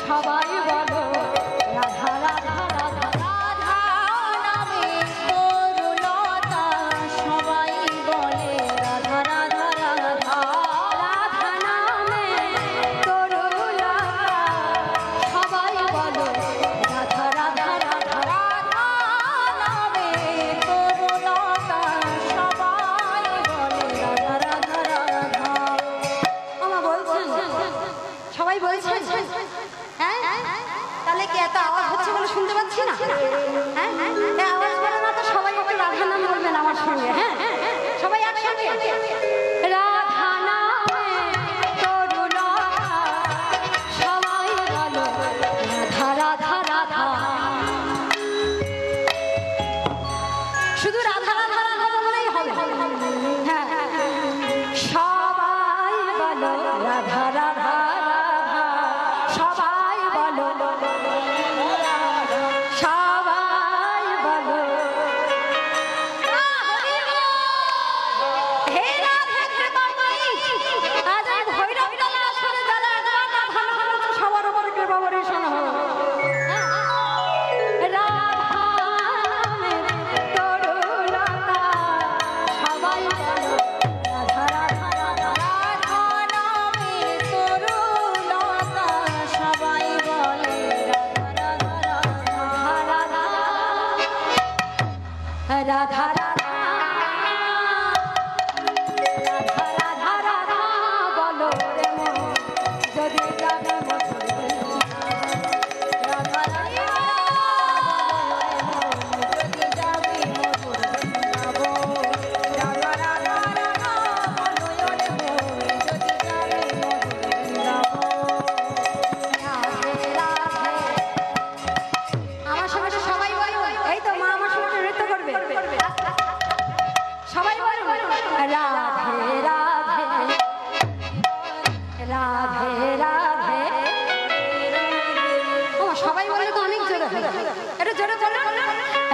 সবাই বলো রাধা রাধা রাধা। রাধা নামের তরুণতা সবাই বলে রাধা রাধা রাধা। রাধা নামের তরুণতা সবাই বলো রাধা রাধা রাধা। রাধা নামের তরুণতা সবাই বলে রাধা রাধা রাধা। আমা বলছেন, সবাই বলছেন, হ্যাঁ তাহলে কি এত আওয়াজ হচ্ছে বলে শুনতে পাচ্ছি না? হ্যাঁ এই আওয়াজ করে না তো সবাই একটু রাধা নাম বলবেন আমার সঙ্গে। হ্যাঁ সবাই একসঙ্গে রাধা নামে তরুণতা সবাই বলো রাধা রাধা রাধা। শুধু রাধা রাধা রাধা বললেই হবে? হ্যাঁ সবাই বলো রাধা রাধা রাধা। সবাই বলো সবাই বলো হে রাধে কৃপাময়ী। আজ এই ভৈরব তলার আসরে যারা একবার রাধা নাম বলেছে সবার উপরে কৃপা বর্ষণ হোক। রাধা নামের তরুণতা সবাই বলো রাধা রাধা রাধা। রাধা নামের তরুণতা সবাই বলে রাধা রাধা রাধা। রাধা রাধা রাধা রাধা রাধা বলো রে মন, যদি যাবে মধুর বৃন্দাবন। রাধা রাধা বলো রে মন, যদি যাবে মধুর বৃন্দাবন। রাধা রাধা রাধা বলো রে মন, যদি যাবে মধুর বৃন্দাবন। রাধে রাধে। আমার সঙ্গে তো সবাই বলো এই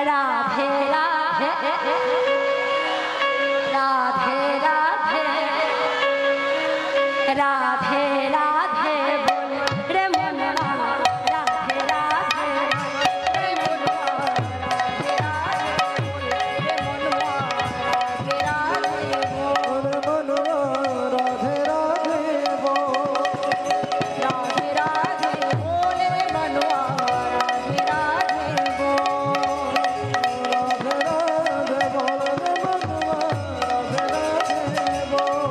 রাধে রাধে রাধে রাধে রাধে রাধে বল রে মনवा রাধে রাধে রে মনवा রাধে রাধে বল রে মনवा রাধে রাধে বল রাধে রাধে বল রে মনवा রাধে রাধে বল রাধে রাধে বল রে মনवा রাধে রাধে বল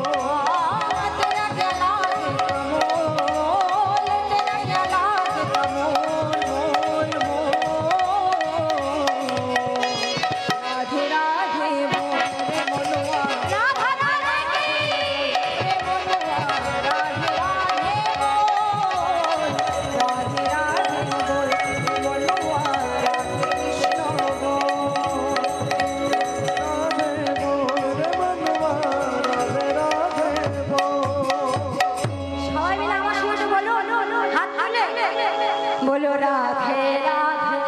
तेरा गला कमोल तेरा गला कमोल मोल मोल राधे राधे बोल रे मनुआ राधा राधे रे मनुआ राधे राधे बोल राधे राधे बोल रे मनुआ राधे कृष्ण बोल राधे बोल रे मनुआ राधे राधे बोल সবাই মিলে আমার সঙ্গে বলো হাত তুলে বলো রাধে রাধে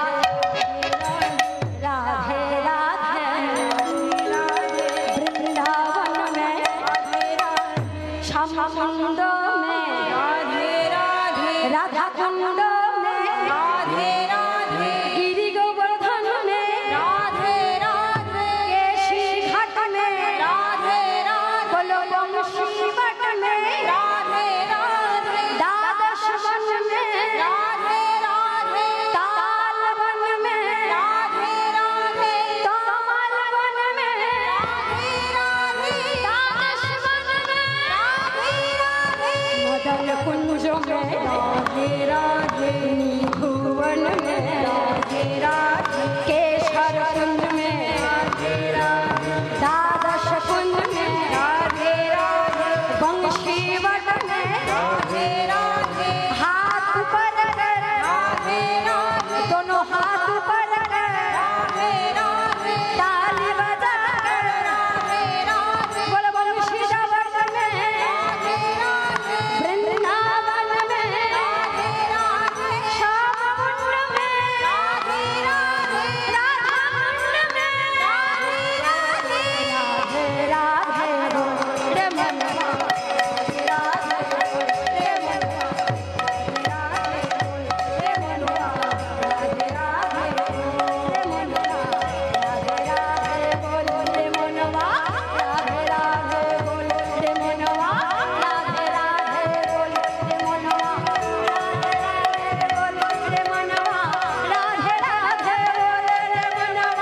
राधे राधे वृंदावन में श्याम कुंड में राधा कुंड में गिरि गोवर्धन में केशी घाट में बोलो बंशी बट में द्वादश वन में ताल वन में तमाल वन में द्वादश वन में मदन कुंज में निभुवन में केशर कुंज में द्वादश कुंज में बंशी वट में हाथ पर कर दोनों हाथ पर कर ताली बजा कर बोल बंशी वट में वृंदावन में श्याम कुंड में राधा कुंड में राधे राधे बोल रे मनवा राधे बोल रे मनवा राधे मनवा राधे राधे बोल रे मनवा राधे बोल रे मनवा राधे राधे बोल रे मनवा राधे राधे बोल रे मनवा राधे राधे बोल रे मनवा राधे राधे बोल रे मनवा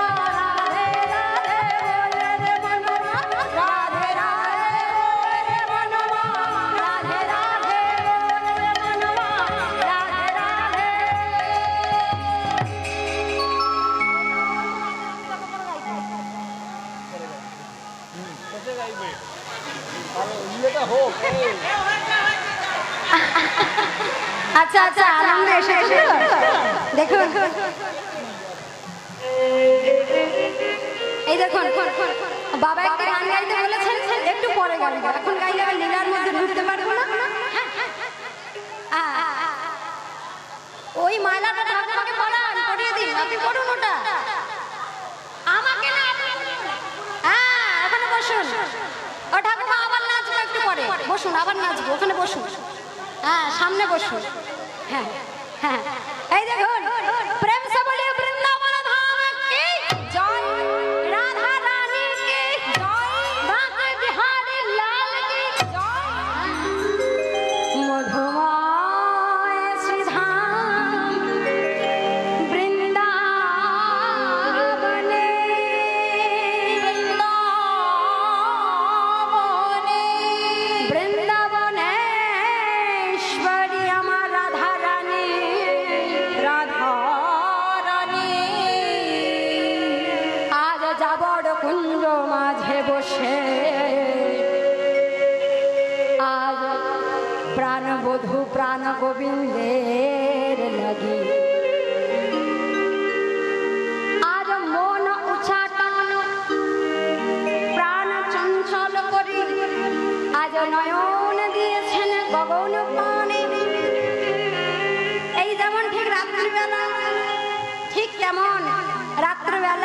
राधे राधे बोल रे मनवा राधे राधे बोल रे मनवा राधे राधे बोल रे मनवा राधे আচ্ছা আচ্ছা আনন্দ এসে দেখুন এই দেখুন বাবা একটা গান গাইতে বলেছেন একটু পরে গাইবো এখন গাইলে আর লীলার মধ্যে ঢুকতে পারবো না ওই মালাটা ঠাকুরকে পড়ান পড়িয়ে দিন আপনি পড়ুন ওটা আমাকে না এখানে বসুন ও ঠাকুমা আবার নাচবো একটু পরে বসুন আবার নাচবো ওখানে বসুন হ্যাঁ সামনে বসুন হ্যাঁ হ্যাঁ এই দেখুন প্রেম সে বলি বৃন্দাবন ধাম কি জয় রাধা রানী কি জয় বাঁকে বিহারি লাল কি জয় মধুময় শ্রীধাম বৃন্দাবনে বৃন্দাবনেশ্বরী আমার রাধা রানী আজ যাবড় কুঞ্জ মাঝে বসে আজ প্রাণ বধূ প্রাণ গোবিন্দের লাগি আজ মন উচ্চাটন প্রাণ চঞ্চল করি আজ নয়ন দিয়েছেন গগন পানে এই যেমন ঠিক রাত্রিবেলা ঠিক তেমন রাত্রিবেলা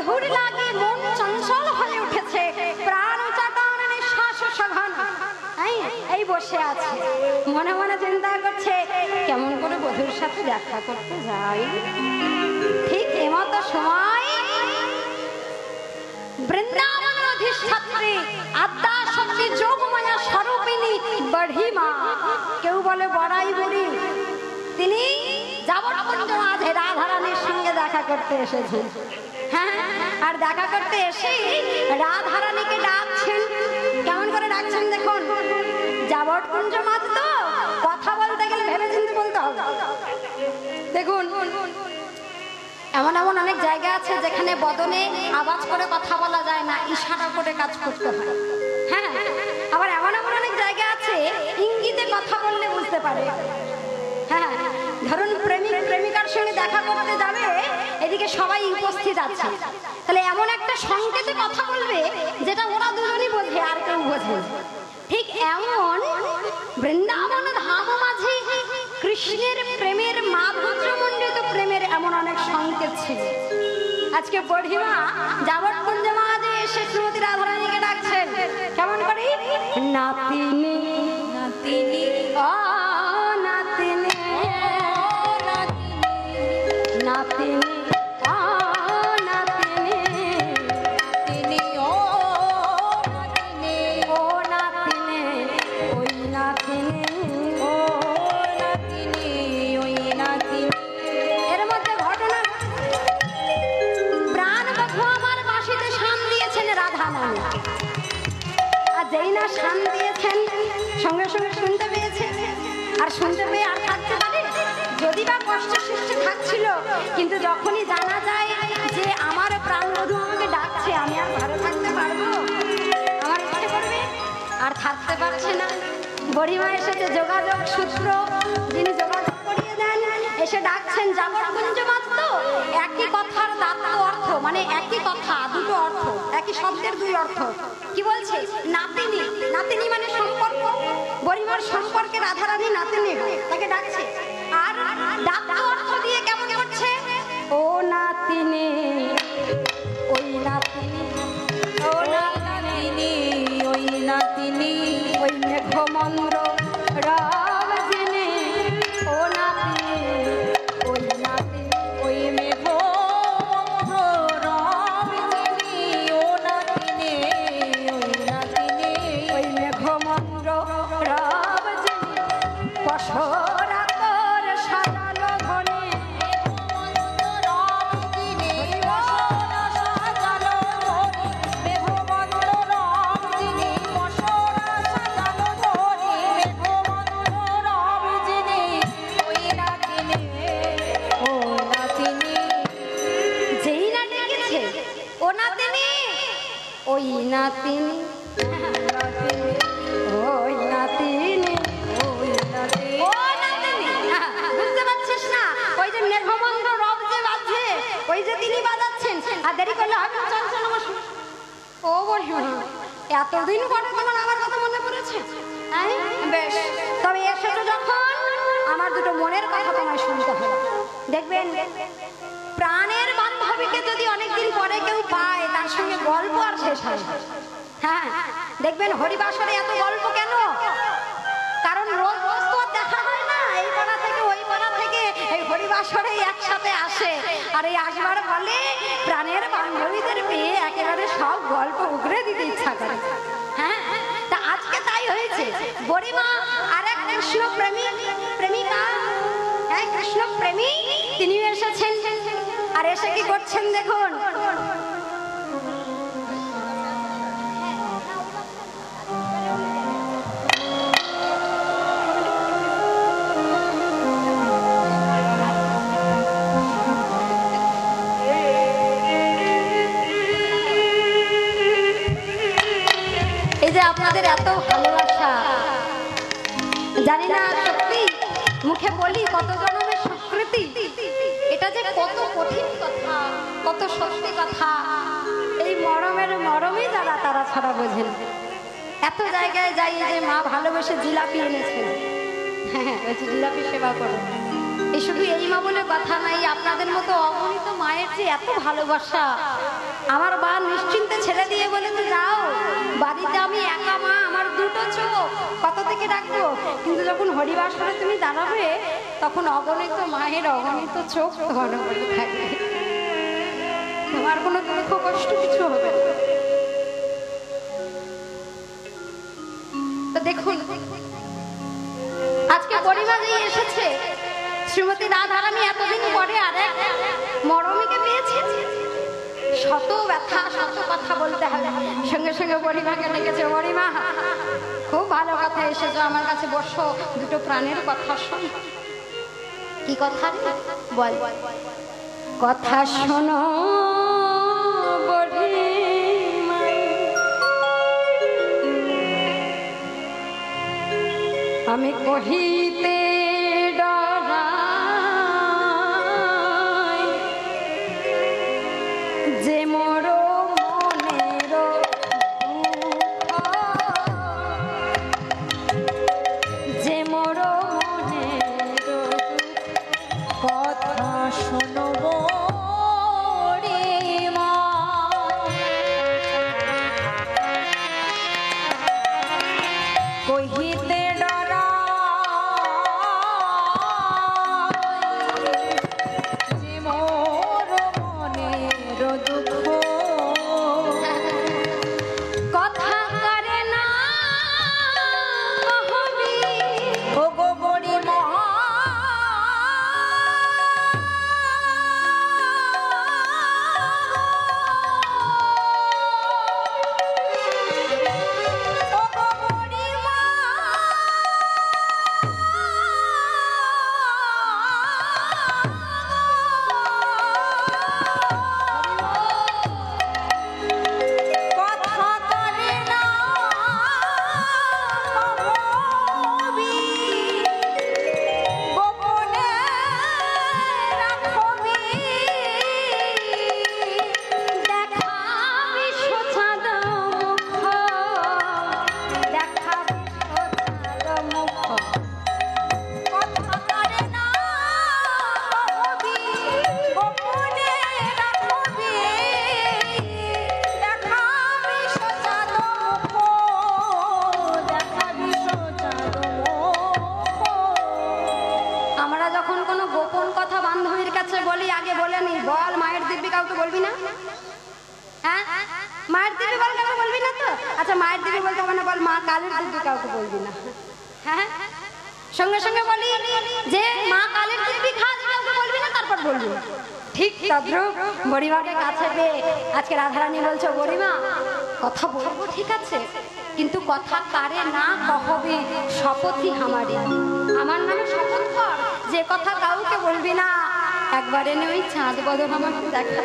মধুর লাগে মন চঞ্চল হয়ে উঠেছে, প্রাণ চাটান নিঃশ্বাস সঘন। এই বসে আছে, মনে মনে চিন্তা করছে কেমন করে বধূর সাথে দেখা করতে যাই। ঠিক এমতো সময় বৃন্দাবন অধিষ্ঠাত্রী আদ্যা শক্তি যোগমায়া স্বরূপিণী বড়িমা, কেউ বলে বড়াই বুড়ি, তিনি যাবৎকুঞ্জ মাঝে রাধারানীর সঙ্গে দেখা করতে এসেছেন। হ্যাঁ, আর দেখা করতে এসে রাধারানীকে ডাকছেন। কেমন করে ডাকছেন দেখুন, যাবৎকুঞ্জ মাঝ তো কথা বলতে গেলে ভেবে চিন্তে বলতে হবে। দেখুন, এমন এমন অনেক জায়গা আছে যেখানে বদনে আওয়াজ করে কথা বলা যায় না, ইশারা করে কাজ করতে হয়। হ্যাঁ, আবার এমন এমন অনেক জায়গা আছে ইঙ্গিতে কথা বললে বুঝতে পারে। হ্যাঁ, ধরুন প্রেমিক প্রেমিকার সঙ্গে দেখা করতে যাবে, এদিকে সবাই উপস্থিত আছে, তাহলে এমন একটা সংকেতে কথা বলবে যেটা ওরা দুজনই বোঝে আর কেউ বোঝে। ঠিক এমন বৃন্দাবন ধাম মাঝে কৃষ্ণের প্রেমের মাধুর্যমণ্ডিত প্রেমের এমন অনেক সংকেত ছিল। আজকে বড়িমা যাবৎকুঞ্জ মাঝে এসে শ্রীমতী রাধারানীকে ডাকছেন। কেমন করে, নাতিনি নাতিনি ও নাতিনি নাতিনি ও নাতিনি তিনি ও নাতিনি ও নাতিনি ওই নাতিনি ও নাতিনি ওই নাতিনি। এর মধ্যে ঘটনা, প্রাণ বধূ আমার বাঁশিতে শান দিয়েছেন রাধারানী, আর যেই না শান দিয়েছেন সঙ্গে সঙ্গে শুনতে পেয়েছেন, আর শুনতে পেয়ে আর থাকতে পারে, যদি বা কষ্ট সৃষ্টি থাকছিল, কিন্তু যখনই জানা যায় যে আমার প্রাণবধূ আমাকে ডাকছে, আমি আর ঘরে থাকতে পারবো, আমার ইচ্ছে করবে, আর থাকতে পারছে না। বড়িমা এসেছে যোগাযোগ সূত্র, যিনি যোগাযোগ করিয়ে দেন, এসে ডাকছেন যাবৎকুঞ্জ মাত্র। একই কথার দাত্ত অর্থ, মানে একই কথা দুটো অর্থ, একই শব্দের দুই অর্থ। কি বলছে, নাতিনি, নাতিনি মানে সম্পর্ক, বড়িমার সম্পর্কে রাধারানী নাতিনি তাকে ডাকছে। আর দাত্ত অর্থ দিয়ে কেমন করছে, ও নাতিনি ওই নাতিনি ও নাতিনি ওই নাতিনি ওই মেঘমন্দ্র রাম যিনি ও নাতিনি ওই নাতিনি ওই মেঘমন্দ্র রাম যিনি ও নাতিনি ওই নাতিনি ওই মেঘমন্দ্র রাম যিনি পশরা তোর সাজালো ধনে রাম যিনি পশরা সাজালো ধনে মেঘমন্দ্র রাম যিনি পশরা সাজালো ধনে মেঘমন্দ্র রাম যিনি ওই নাতিনি ও নাতিনি। যেই না ডেকেছে ও নাতিনি ওই নাতিনি ওই নাতিনি ওই নাতিনি ও নাতিনি। বুঝতে পারছিস না, ওই যে মেঘমন্দ্র রব যে বাজছে, ওই যে তিনি বাজাচ্ছেন, আর দেরি করলে আমি চলছে না। ও বড়িমা, এতদিন পরে তোমার আমার কথা মনে পড়েছে? বেশ, তবে এসেছো যখন আমার দুটো মনের কথা তোমায় শুনতে হবে। দেখবেন, প্রাণের বান্ধবীকে যদি অনেকদিন পরে কেউ পায়, তার সঙ্গে গল্প আর শেষ হয়। হ্যাঁ, দেখবেন হরিবাসরে এত গল্প কেন? কারণ রোজ রোজ তো আর দেখা হয় না, এই পাড়া থেকে ওই পাড়া থেকে এই হরিবাসরে একসাথে আসে, আর এই আসবার ফলে প্রাণের বান্ধবীদের পেয়ে একেবারে সব গল্প উগরে দিতে ইচ্ছা করে। হ্যাঁ, তা আজকে তাই হয়েছে। বড়িমা আর এক কৃষ্ণ প্রেমিক প্রেমিকা, হ্যাঁ কৃষ্ণ প্রেমিক, তিনিও এসেছেন। আর এসে কি করছেন দেখুন, এই যে আপনাদের এত ভালোবাসা, জানি না সত্যি মুখে বলি কত জনমের সংস্কৃতি, এটা যে কত কঠিন কথা, কত সত্যি কথা, এই মরমের মরমই যারা তারা ছাড়া বোঝেন। এত জায়গায় যাই যে মা ভালোবেসে জিলাপি এনেছেন, হ্যাঁ বলছি জিলাপি সেবা করো, এই শুধু শুধু এই মা বলে কথা নাই, আপনাদের মতো অগণিত মায়ের যে এত ভালোবাসা। আমার মা নিশ্চিন্তে ছেড়ে দিয়ে বলেছে যাও, বাড়িতে আমি একা মা, আমার দুটো চোখ, কত থেকে রাখবো। কিন্তু যখন হরিবাসরে তুমি দাঁড়াবে তখন অগণিত মায়ের অগণিত চোখ তোমার উপরে থাকবে, তোমার কোনো দুঃখ কষ্ট কিছু হবে না। তো দেখুন আজকে গরিমা যে এসেছে, শ্রীমতী রাধারানী এতদিন পরে আরেক মরমীকে পেয়েছে। শত ব্যথা শত কথা বলতে হবে। সঙ্গে সঙ্গে গরিমাকে ডেকেছে, গরিমা খুব ভালো কথা এসেছো, আমার কাছে বসো, দুটো প্রাণের কথা শোন। কি কথা বল? কথা শোনো গরিমা, আমি কহিতে ডরাই, যে মোর মনের দুঃখ, যে মোর মনের দুঃখ, কথা শুনব রে মা। কহিতে সঙ্গে সঙ্গে বলি যে মা কালের দিব্যি খাওয়া কাউকে বলবি না, তারপর বলবি। ঠিক তদ্রুপ গরিমাকে কাছে পেয়ে আজকে রাধারানী বলছো, গরিমা কথা বলবো ঠিক আছে, কিন্তু কথা কারে না কহবি শপথই আমারই, আমার নামে শপথ কর যে কথা কাউকে বলবি না। একবার এনে ওই চাঁদ বদন আমাকে দেখা,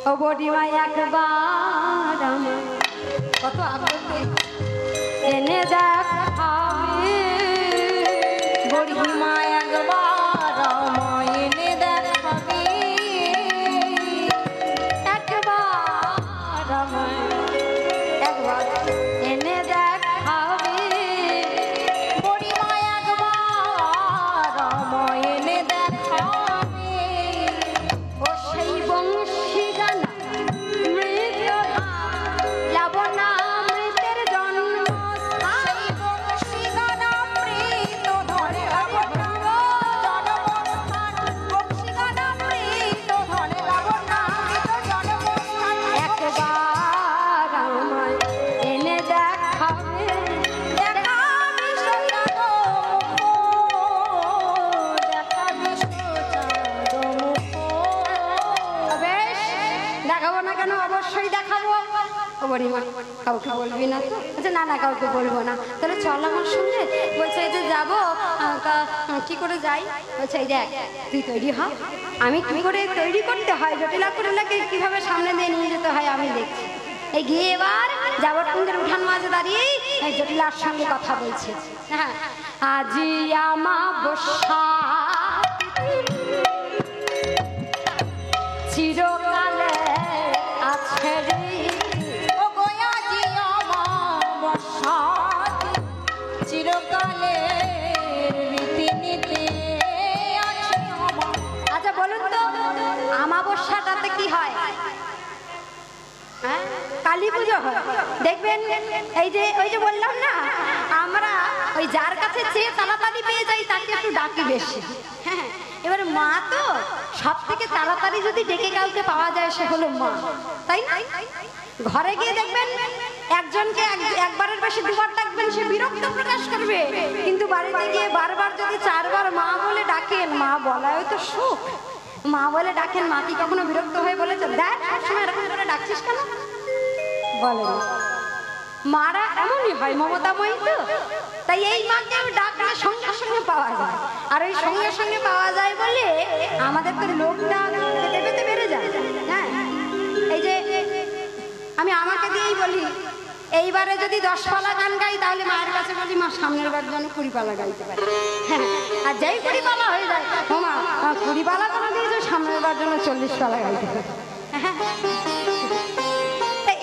ও গরিমা একবার আমার কত আগ্রহে এনে দেখাবে, গরিমা একবার আমায় এনে দেখাবে, একবার আমায় একবার এনে দেখাবে, গরিমা একবার আমায় এনে দেখাবে, ও সেই বংশী গান মৃত লাবণা মৃতের জন্ম, সেই বংশী গান অমৃত ধরে লাবণ্য জন্মস্থান, বংশী গান অমৃত ধরে লাবণ্য জন্মস্থান, একবার আমায় এনে দেখাবে, দেখাবি সোনার মুখ, দেখাবি সোনার মুখ। বেশ দেখাবো না কেন, অবশ্যই দেখাবো। ও গরিমা কাউকে বলবি না তো? আচ্ছা না না কাউকে বলবো না। তাহলে চল আমার সঙ্গে। বলছে এই যে যাবো, কি করে যাই? বলছে এই দেখ তুই তৈরি হ, আমি কি করে তৈরি করতে হয়, জটিলা করিলাকে কিভাবে সামনে দিয়ে নিয়ে যেতে হয় আমি দেখছি। এই গিয়ে এবার যাবটকুণ্ডের উঠান মাঝে দাঁড়িয়ে এই জটিলার সঙ্গে কথা বলছে। হ্যাঁ, আজি আমাবস্যা চিরকালে আছে রে, ও গয়া জি আমাবস্যা চিরকালের রীতিনীতি, সাথে কি হয়? হ্যাঁ, কালী পুজো হয়। দেখবেন এই যে ওই যে বললাম না, আমরা ওই যার কাছে চেয়ে তাড়াতাড়ি পেয়ে যাই তাকে একটু ডাকি বেশি। হ্যাঁ, এবারে মা তো সব থেকে তাড়াতাড়ি যদি ডেকে কাউকে পাওয়া যায় সে হলো মা, তাই না? ঘরে গিয়ে দেখবেন একজনকে একবারের বেশি দুবার ডাকবেন সে বিরক্ত প্রকাশ করবে, কিন্তু বাড়িতে গিয়ে বারবার যদি 4 বার মা বলে ডাকেন, মা বলায় তো সুখ। মা বলে ডাকেন, মা কি কখনো বিরক্ত হয়ে বলেছে দেখ সবসময় এরকম করে ডাকছিস কেন? বলে না। মারা এমনই হয়, মমতাময়ী তো। তাই এই মাকে ডাকলে সঙ্গে সঙ্গে পাওয়া যায়, আর ওই সঙ্গে সঙ্গে পাওয়া যায় বলে আমাদের তো লোকটা পেতে পেতে বেড়ে যায়। হ্যাঁ, এই যে আমি আমাকে দিয়েই বলি, এইবারে যদি 10 পালা গান গাই তাহলে মায়ের কাছে বলি মা সামনের বার যেন 20 পালা গাইতে পারি। হ্যাঁ, আর যেই 20 পালা হয়ে যায় ও মা 20 পালা করে দিয়েছো, সামনের বার যেন 40 পালা গাইতে পারি।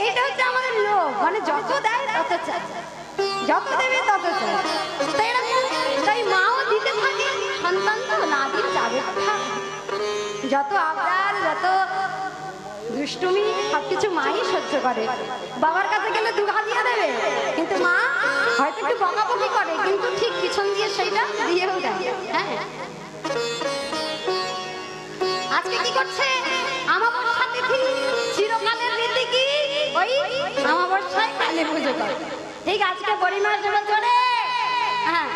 এটা হচ্ছে আমাদের লোক, মানে যত দেয় তত চায়, যত দেবে তত চায়। তাই মাও দিতে থাকে, সন্তান তো না দিয়ে যাবে কোথায়? যত আবদার, যত দুষ্টুমি সবকিছু মাই সহ্য করে। বাবার কাছে গেলে 2 হাত দিয়ে দেবে, কিন্তু মা হয়তো একটু বকাবকি করে, কিন্তু ঠিক পিছন দিয়ে সেইটা দিয়েও দেয়। হ্যাঁ, আজকে কি করছে? আমাবস্যা তিথি, চিরকালের রীতি কি ওই আমাবস্যায় কালী পুজো করে। ঠিক আজকে বড়িমার জন্য চলে। হ্যাঁ,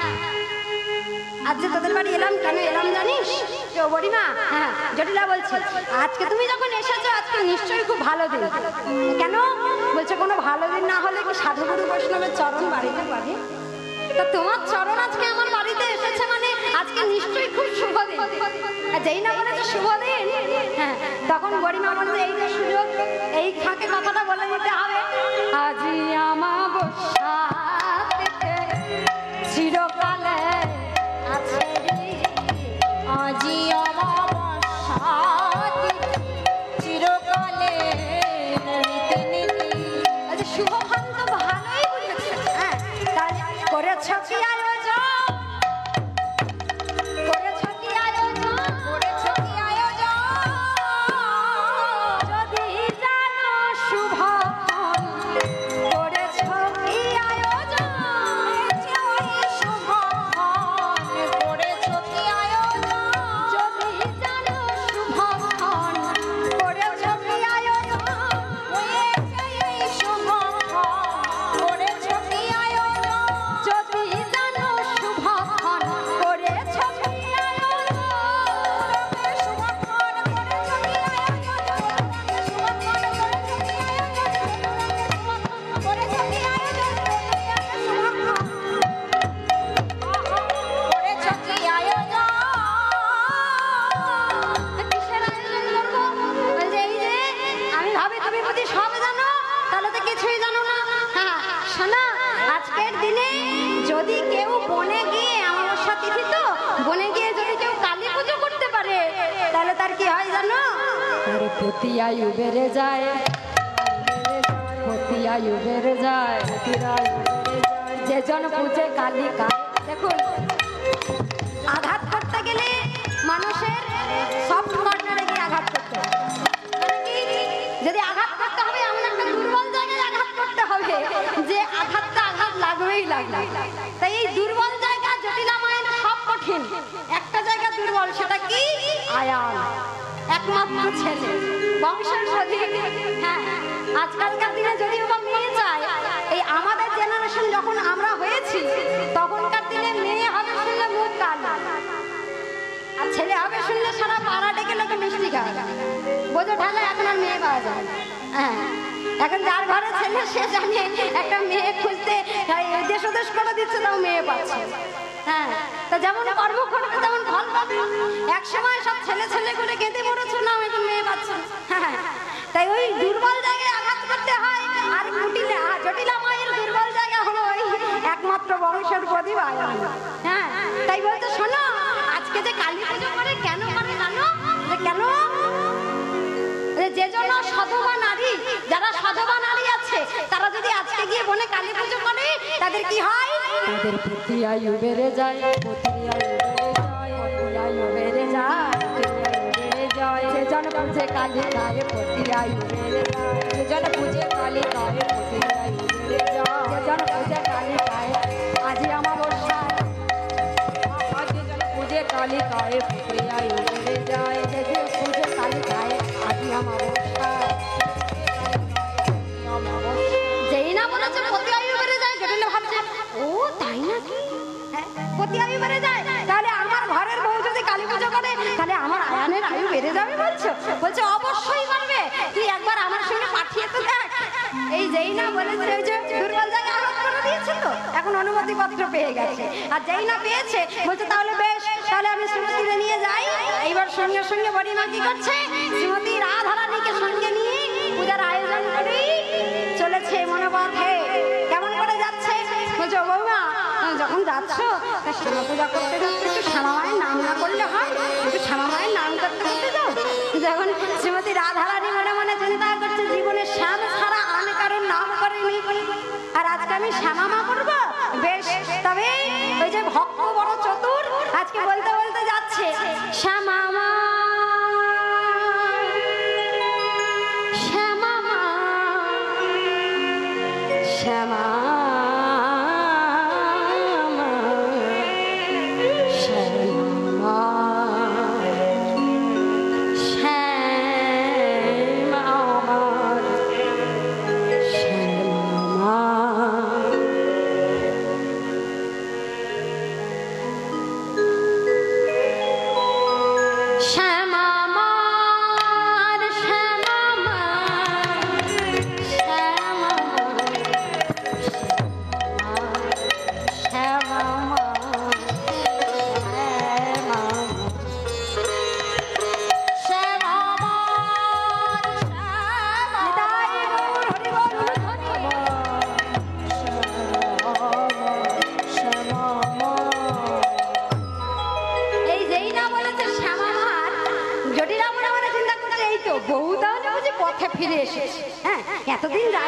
আজকে তোদের বাড়ি এলাম, কেন এলাম জানিস? তো বড়িমা, হ্যাঁ জটিলা বলছি, আজকে তুমি যখন এসেছো আজকে নিশ্চয়ই খুব ভালো দিন। কেন বলছে? কোনো ভালো দিন না হলে কি সাধুগুরু বৈষ্ণবের চরণ বাড়িতে পারে? তা তোমার চরণ আজকে আমার বাড়িতে এসেছে মানে আজকে নিশ্চয়ই খুব শুভ দিন। যেই না বলেছে শুভ দিন, হ্যাঁ তখন বড়িমা বলছে এই যে সুযোগ, এই ফাঁকে কথাটা বলে দিতে হবে। আজি আমাবস্যা চিরকালে আছে, আজি আমাবস্যা চিরকালে শুভ ভান তো ভালোই বুঝেছে। হ্যাঁ, তাহলে করেছ কি আয়োজন? করেছ কি আয়োজন? করেছ কি আয়োজন? যদি জানো শুভ ফল, করেছ কি আয়োজন? শুভ ফল করেছ কি আয়োজন? যদি জানো শুভ ফল, করেছ কি আয়োজন? হয়েছে এই শুভ ফল করেছ কি আয়োজন? যদি জানো শুভ ফল, করেছ কি আয়োজন? শুভ ফল করেছ কি আয়োজন? শুভ ফল করেছ কি আয়োজন? করেছ কি আয়োজন? শুভ ফল করেছ কি আয়োজন? কিসের আয়োজন করবো? বলছে এই যে আমি ভাবি তুমি বুঝি সব জানো, তাহলে তো কিছুই জানো না। হ্যাঁ শোনো, আজকের দিনে যদি কেউ বনে গিয়ে, অমাবস্যা তিথি তো, বনে গিয়ে যদি কেউ কালী পুজো করতে পারে তাহলে তার কি হয় জানো? তার প্রতি আয়ু বেড়ে যায়, প্রতি আয়ু বেড়ে যায়, যেজন পূজে কালিকা। দেখুন, আঘাত করতে গেলে মানুষের সফট কর্নারে গিয়ে আঘাত করতে হবে। মানে কি? যদি আঘাত করতে হবে এমন একটা দুর্বল জায়গায় আঘাত করতে হবে যে আঘাতটা আঘাত লাগবেই লাগবে। তাই এই দুর্বল জায়গা জটিলা মায়ের সব কঠিন, একটা জায়গা দুর্বল, সেটা কি? আয়ান, একমাত্র ছেলে, বংশের প্রদীপ। হ্যাঁ, আজকালকার দিনে যদিও বা মেয়ে চায়, এই আমাদের জেনারেশন যখন আমরা হয়েছি তখনকার দিনে মেয়ে হবে শুনলে মুখ কালা, আর ছেলে হবে শুনলে সারা পাড়া ডেকে লোকে মিষ্টি খায়। বোঝো ঢালে এখন আর মেয়ে পাওয়া যায় না। হ্যাঁ, এখন যার ঘরে ছেলে সে জানে একটা মেয়ে খুঁজতে দেশ ওদেশ করে দিচ্ছে, তাও মেয়ে পাচ্ছে। হ্যাঁ, তা যেমন কর্ম করবে তেমন ফল পাবে। এক সময় সব ছেলে ছেলে করে কেঁদে পড়েছো, না এখন মেয়ে পাচ্ছে। হ্যাঁ, তাই ওই দুর্বল জায়গায় আঘাত করতে হয়। আর জটিলা মায়ের দুর্বল জায়গা হলো ওই একমাত্র বংশের প্রদীপ আয়ান। হ্যাঁ, তাই বলতে শোনো, আজকে যে কালী পুজো করে কেন করে জানো? যে কেন? যে জন্য সধবা নারী, যারা সধবা নারী আছে তারা যদি আজকে গিয়ে বনে কালী পুজো করে তাদের কি হয়? তাদের প্রতি আয়ু বেড়ে যায়, প্রতি আয়ু বেড়ে যায়, প্রতি আয়ু বেড়ে যায়, প্রতি আয়ু বেড়ে যায়। জন পুজে কালী গায়ে প্রতি আয়ু বেড়ে যায়, যে জন পুজে কালী গায়ে প্রতি আয়ু বেড়ে যায়, যে জন পুজে কালী গায়ে আজি অমাবস্যায়, যে জন পুজে কালী গায়ে প্রতি আয়ু বেড়ে যায়, যে জন পুজে কালী গায়ে আজি অমাবস্যায়। যেই না বলেছে প্রতি আয়ু বেড়ে যায়, যেটা ভাবছে ও তাই নাকি, প্রতি আয়ু বেড়ে যায়, তাহলে আমার ঘরের বউ যদি কালী পুজো করে তাহলে আমার আয়ানের আয়ু বেড়ে যাবে বলছো? বলছে অবশ্যই করবে, তুই একবার আমার সঙ্গে পাঠিয়ে তো দেখ। এই যেই না বলেছে ওই যে দুর্বল জায়গায় আঘাত করে দিয়েছে তো, এখন অনুমতি পত্র পেয়ে গেছে, আর যেই না পেয়েছে বলছে তাহলে বেশ, তাহলে আমি শ্রীমতীরে নিয়ে যাই। এইবার সঙ্গে সঙ্গে বড়িমা কি করছে, শ্রীমতী রাধারানীকে সঙ্গে নিয়ে পূজার আয়োজন করি চলেছে মনোবধে। কেমন করে যাচ্ছে? বলছে বৌমা যখন যাচ্ছ শ্যামা পূজা করতে যাচ্ছ, একটু শ্যামা মায়ের নাম না করলে হয়, একটু শ্যামা মায়ের নাম করতে করতে যাও। যখন শ্রীমতী রাধারানী মনে মনে চিন্তা করছে জীবনে শ্যাম ছাড়া আমি কারোর নাম করিনি, আর আজকে আমি শ্যামা মা করবো, বেশ তবে ওই যে ভক্ত বড় চতুর আজকে বলতে বলতে যাচ্ছে শ্যামা মা শ্যামা মা শ্যামা ফিরে এসেছে। হ্যাঁ, এতদিন যা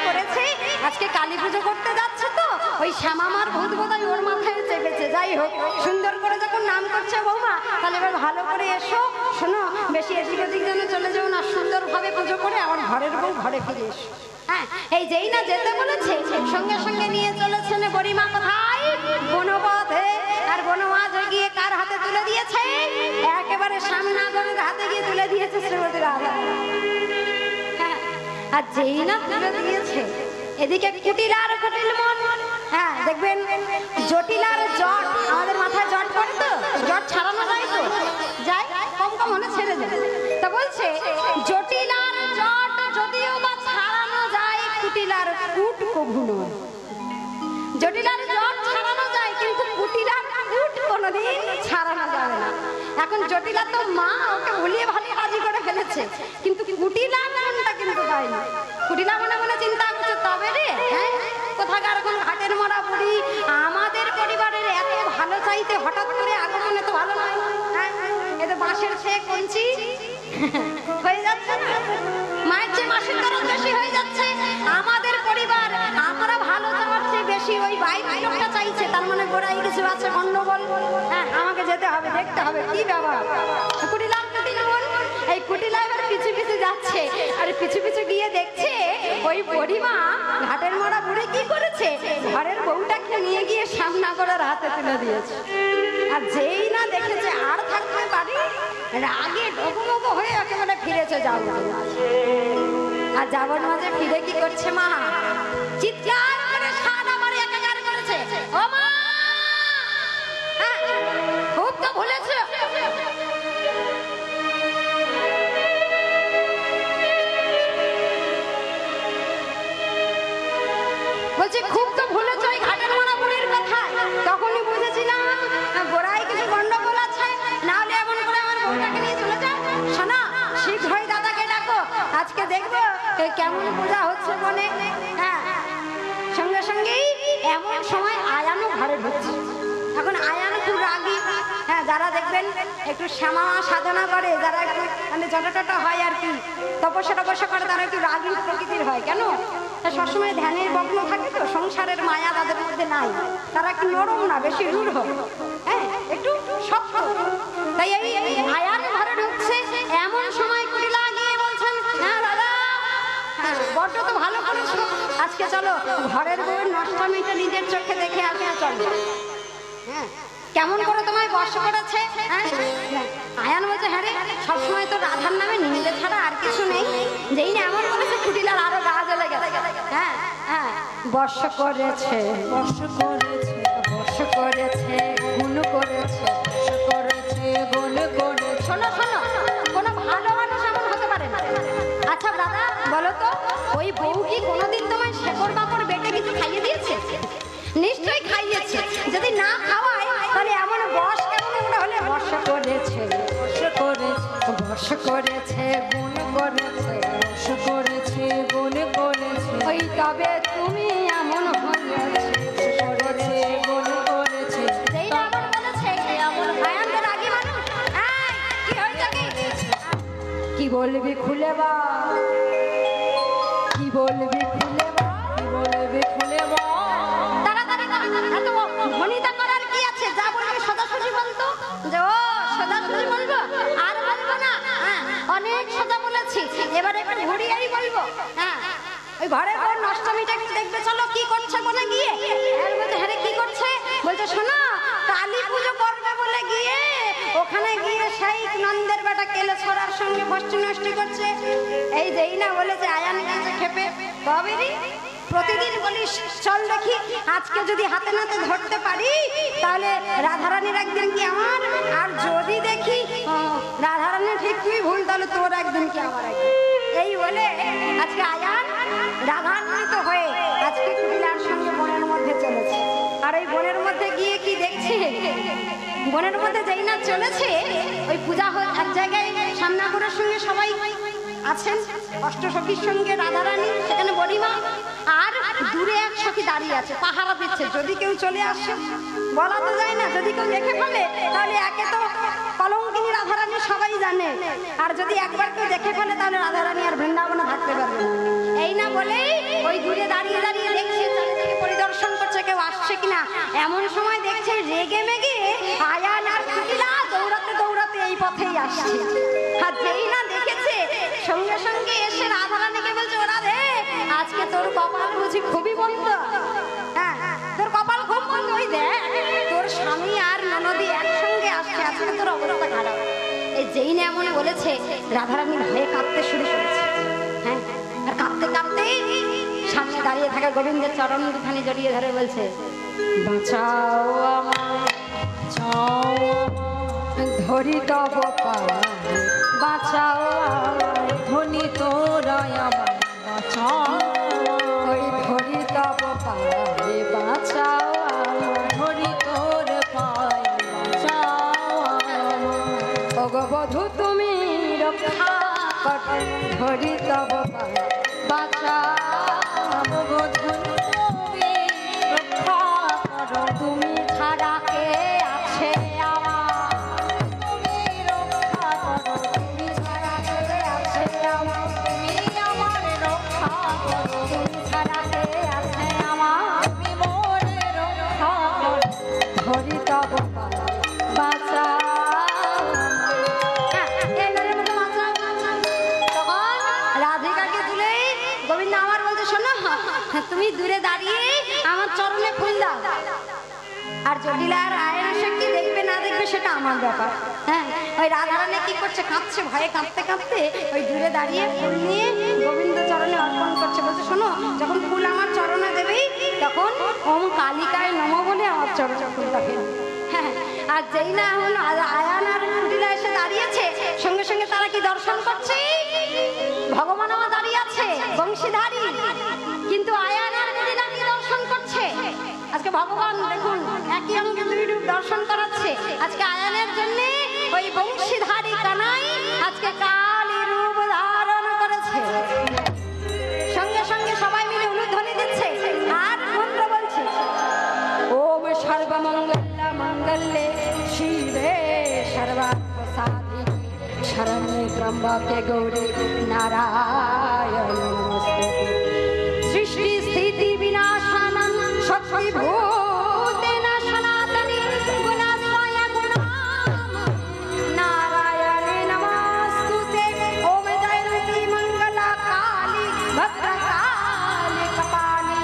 করেছে, আজকে কালী পুজো করতে যাচ্ছে তো ওই শ্যামামার ভূত বোধহয় ওর মাথায় চেপেছে। যাই হোক, সুন্দর করে যখন নাম করছে বৌমা, তাহলে এবার ভালো করে এসো, শোনো বেশি এদিক ওদিক যেন চলে যাও না, সুন্দরভাবে পুজো করে আমার ঘরের বউ ঘরে ফিরে এসো। হ্যাঁ, এই যেই না যেতে বলেছে সঙ্গে সঙ্গে নিয়ে চলেছেন বড়িমা কোথায়, বনপথে। আর বনমাঝ গিয়ে কার হাতে তুলে দিয়েছে, একেবারে স্বামীনাথনের হাতে গিয়ে তুলে দিয়েছে শ্রীমতী রাধা। আর যেই না তুলে দিয়েছে এদিকে কুটিল আর কুটিল মন। হ্যাঁ, দেখবেন জটিল আর জট, আমাদের মাথায় জট পড়ে তো, জট ছাড়ানো যায় তো, যাই কম কম হলে ছেড়ে যায়। তা বলছে জটিল আর জট যদিও বা ছাড়ানো যায়, কুটিল আর কুট কভু নয়। জটিল আর জট ছাড়ানো যায়, কিন্তু কুটিল আর কুট কোনোদিন ছাড়ানো যাবে না। এখন জটিলা তো মা ওকে ভুলিয়ে ভালিয়ে রাজি করে ফেলেছে, কিন্তু কুটিলা নামটা কিন্তু পায়নি। কুটিলা মনে মনে চিন্তা করছে তবে রে, হ্যাঁ কোথাকার কোন ঘাটের মরা বুড়ি আমাদের পরিবারের এত ভালো চাইতে হঠাৎ করে আগমন এত ভালো নয়। হ্যাঁ, এ তো বাঁশের সে কঞ্চি হয়ে যাচ্ছে না, মায়ের চেয়ে মাসের দরদ বেশি হয়ে যাচ্ছে। আমাদের পরিবার আমরা ভালো যাওয়ার চেয়ে বেশি ওই বাইরে লোকটা চাইছে, তার মানে গোড়াই কিছু আছে গন্ডগোল। হ্যাঁ, আমাকে যেতে হবে, দেখতে হবে কি ব্যাপার। কুটিলাম কুটিলাম, এই কুটিলা এবার পিছু পিছু যাচ্ছে, আর পিছু পিছু গিয়ে দেখছে ওই বড়িমা ঘাটের মরা বুড়ি কি করেছে, ঘরের বউটাকে নিয়ে গিয়ে সামনা করার হাতে তুলে দিয়েছে। আর যেই না দেখেছে আর থাকতে পারি, রাগে ডগমগ হয়ে একেবারে ফিরেছে যাবো। আর যাবার মাঝে ফিরে কি করছে মা, চিৎকার করে সাদা মারে একাকার করেছে, ও মা খুব তো ভুলেছে। বলছে খুব তো ভুলেছ ওই ঘাটের মারা বুড়ির কথা। তখনই বুঝেছিলাম গোড়ায় কিছু গন্ডগোল আছে, না হলে এমন করে আমার বউটাকে নিয়ে চলে যায়। শোনা, শীঘ্রই দাদাকে ডাকো, আজকে দেখবো কেমন পূজা হচ্ছে মনে। হ্যাঁ, সঙ্গে সঙ্গেই এমন সময় আয়ানও ঘরে ঢুকছে। এখন আয়ান খুব রাগী। হ্যাঁ, যারা দেখবেন একটু শ্যামা সাধনা করে, যারা একটু মানে জটাটটা হয় আর কি, তপস্যা টপস্যা করে, তারা একটু রাগী প্রকৃতির হয়। কেন? সবসময় ধ্যানের মগ্ন থাকে তো, সংসারের মায়া তাদের মধ্যে নাই, তারা একটু নরম না, বেশি রূঢ়। হ্যাঁ, একটু শক্ত। তাই এই আয়ান ঘরে ঢুকছে, এমন সময় আজকে চলো ঘরের বউয়ের নষ্টমীটা নিজের চোখে দেখে আসা চলো। হ্যাঁ, কেমন করে তোমায় বশ করেছে? হ্যাঁ, আয়ান বলছে হ্যাঁ রে, সবসময় তো রাধার নামে নিন্দে ছাড়া আর কিছু নেই। যেই না এমন বলেছে কুটিলার আরো গা জ্বলে গেছে। হ্যাঁ হ্যাঁ, বশ করেছে, বর্ষ করেছে, বশ করেছে, গুণ করেছে, করেছে গোল করেছে। শোনো শোনো, কোনো ভালো মানুষ এমন হতে পারে না। আচ্ছা দাদা বলো তো, ওই বউ কি কোনোদিন তোমায় শেকড় বাকড় বেটে কিছু খাইয়ে দিয়েছে? নিশ্চয়ই খাইয়েছে। যদি না খাওয়ায় তাহলে এমন বশ কেমন করে হলে? বশ করেছে, বর্ষ করেছে, বশ করেছে, গুণ করেছে, বর্ষ করেছে গোল করেছে। ওই তবে তুমি এমন হয়েছে, করেছে গোল করেছে। যেই না এমন বলেছে এমন ভয়ঙ্কর রাগী মানুষ। এই, কি হয়েছে কি? কি বলবি খুলে বল, কি বলবি খুলে বল, কি বলবে খুলে বল। তাড়াতাড়ি এত ভনিতা করার কি আছে? যা বলবে সোজাসুজি বলতো, যে ও সোজাসুজি বলবো আর বলবো না। হ্যাঁ, অনেক সোজা বলেছি, এবারে একটু ঘুরিয়েই বলবো। হ্যাঁ, ওই ঘরের বউ নষ্টমীটা একটু দেখবে চলো কি করছে বলে গিয়ে। এর মধ্যে হ্যাঁ কি করছে বলছে, শোনো কালী পুজো করবে বলে গিয়ে ওখানে গিয়ে সেই নন্দের বেটা কেলে ছড়ার সঙ্গে ফষ্টি নষ্টি করছে। এই যেই না বলেছে আয়ান গেছে খেপে, কবেরই প্রতিদিন বলিস চল দেখি, আজকে যদি হাতে নাতে ধরতে পারি তাহলে রাধারানীর একদিন কি আমার, আর যদি দেখি রাধারানী ঠিক তুই ভুল তাহলে তোর একদিন কি আমার একদিন। এই বলে আজকে আয়ান রাধান্বিত হয়ে আজকে কুটিলার সঙ্গে বনের মধ্যে চলেছে। আর ওই বনের মধ্যে গিয়ে কি দেখছে, বনের মধ্যে যেই না চলেছে ওই পূজা এক জায়গায় সামনাপুরের সঙ্গে সবাই আছেন, অষ্টসখীর সঙ্গে রাধারানী, সেখানে বড়িমা, আর দূরে এক সখী দাঁড়িয়ে আছে পাহারা দিচ্ছে। যদি কেউ চলে আসে বলা তো যায় না, যদি কেউ দেখে ফেলে তাহলে একে তো কলঙ্কিনী রাধারানী সবাই জানে, আর যদি একবার কেউ দেখে ফেলে তাহলে রাধারানী আর বৃন্দাবনে থাকতে পারবে না। এই না বলেই ওই দূরে দাঁড়িয়ে দাঁড়িয়ে দেখছে, চারিদিকে পরিদর্শন করছে কেউ আসছে কিনা। এমন সময় দেখছে রেগে মেগে আয়ান আর কুটিলা দৌড়াতে দৌড়াতে এই পথেই আসছে। আর যেই না দেখেছে সঙ্গে সঙ্গে এসে রাধারানীকে বলছে, ওরা রে আজকে তোর কপাল বুঝি খুবই বন্ধ। হ্যাঁ, তোর কপাল খুব বন্ধ। ওই দেখ তোর স্বামী আর ননদি একসঙ্গে আসছে, আজকে তোর অবস্থা খারাপ। এই যেই না এমন বলেছে রাধারানী ভয়ে কাঁদতে শুরু করেছে। হ্যাঁ, আর কাঁদতে কাঁদতে সামনে দাঁড়িয়ে থাকা গোবিন্দের চরণ দুখানি জড়িয়ে ধরে বলছে, বাঁচাও আমায়, চাও ধরি তব পায়ে, বাঁচাও আমায়, ধনী তোরাই আমায় বাঁচাও। ওই ধরি তব পায়ে, বাঁচাও আমায়, ধরি তোর পাই বাঁচাও আমায়। ওগো বধূ তুমি রক্ষা করো, ধরি তব পায়ে, বাঁচাও ওগো ধনী তুমি রক্ষা করো। তুমি ছাড়া কে আছে আমার, তুমি রক্ষা করো। তুমি ছাড়া কে আছে আমার। তুমি আমার রক্ষা করো। তুমি ছাড়া কে আছে আমার, তুমি মোরে রক্ষা করো। ধরি তব পায়ে, বাঁচাও আমায়। হ্যাঁ, এবারের মতো বাঁচাও। তখন রাধিকাকে তুলে গোবিন্দ আমার বলতে, শোনো তুমি দূরে দাঁড়িয়ে আমার চরণে ফুল দাও। আর জটিলার আয়ন শক্তি দেখবে না দেখবে সেটা আমার ব্যাপার। হ্যাঁ, ওই রাধারানী কি করছে, কাঁদছে, ভয়ে কাঁদতে কাঁদতে ওই দূরে দাঁড়িয়ে ফুল নিয়ে গোবিন্দ চরণে অর্পণ করছে। বলছে, শোনো যখন ফুল আমার চরণে দেবেই তখন ওম কালিকায় নম বলে আমার চরণে ফুলটা ফেলবে। হ্যাঁ, আর যেই না এখন আয়ান আর কুটিলা এসে দাঁড়িয়েছে সঙ্গে সঙ্গে তারা কি দর্শন করছে, ভগবান আমার দাঁড়িয়ে আছে বংশীধারী, কিন্তু আয়ান আর কুটিলা কি দর্শন করছে। আজকে ভগবান দেখুন একই অঙ্গে দুই রূপ দর্শন করাচ্ছে। আজকে আয়ানের জন্য ওই বংশীধারী কানাই আজকে কালী রূপ ধারণ করেছে। সঙ্গে সঙ্গে সবাই মিলে উলুধ্বনি দিচ্ছে আর মন্ত্র বলছে, ওম সর্বমঙ্গলা মঙ্গলে শিবে সর্বার্থ সাধিকে শরণ্যে ত্র্যম্বকে গৌরী নারায়ণ নমস্তুতে। সৃষ্টি স্থিতি বিনাশানং শক্তিভূতেন সনাতনী গুণাশ্রয় গুণাম নারায়ণে নমস্তুতে। ওম জয়ন্তী মঙ্গলা কালী ভদ্রকালী কপালী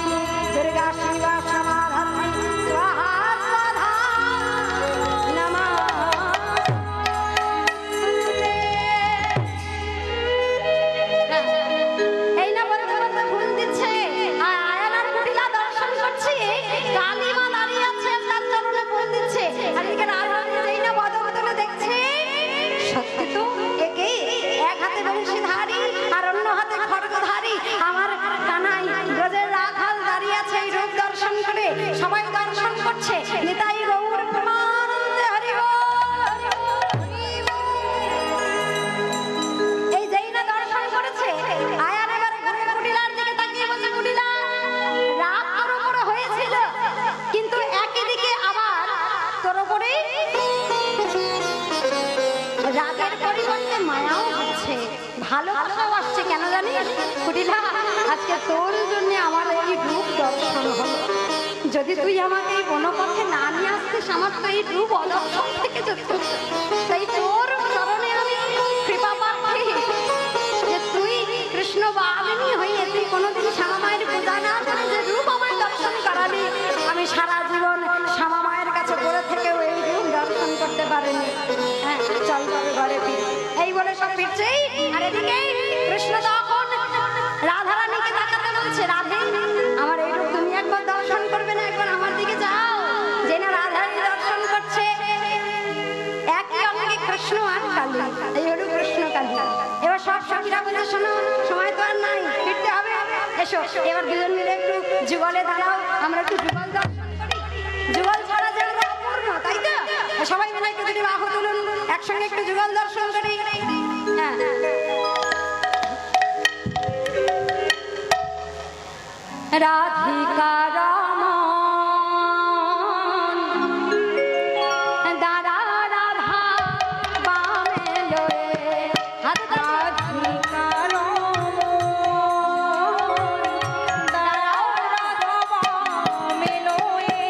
ভালোবাসাও আসছে কেন জানিস কুটিলা? আজকে তোর জন্য আমার এই রূপ দর্শন হলো। যদি তুই আমাকে এই বনপথে না নিয়ে আসতিস, আমার তো এই রূপ অদর্শন থেকে যেত। তাই তোর চরণে আমি কৃপা প্রার্থী যে তুই কৃষ্ণ বাহিনী হয়ে তুই কোনোদিন শ্যামা মায়ের পূজা না করে যে রূপ আমায় দর্শন করালি, আমি সারা জীবন শ্যামা মায়ের কাছে পড়ে থেকেও এই রূপ দর্শন করতে পারিনি। হ্যাঁ, চল তবে ঘরে ফির। এই বলে সব ফিরছেই, আর এদিকে কৃষ্ণ তখন রাধারানীকে তাকাতে বলছে, রাধে আমার এই রূপ তুমি একবার দর্শন করবে না? একবার আমার দিকে যাও। যে না রাধারানী দর্শন করছে একই অঙ্গে কৃষ্ণ আর কালী, এই হলো কৃষ্ণ কালী। এবার সব সখীরা বলে, শোনো সময় তো আর নাই, ফিরতে হবে, এসো এবার দুজন মিলে একটু যুগলে দাঁড়াও, আমরা একটু যুগল দর্শন করি। যুগল ছাড়া যে আমরা অপূর্ণ, তাই তো? সবাই মিলে একটু যদি বাহু তুলুন, একসঙ্গে একটু যুগল দর্শন করি। হ্যাঁ, রাধিকা রমন দাঁড়া রাধা বামে লয়ে, হাত রাধিকা রমন দাঁড়াও রাধা বামে লয়ে,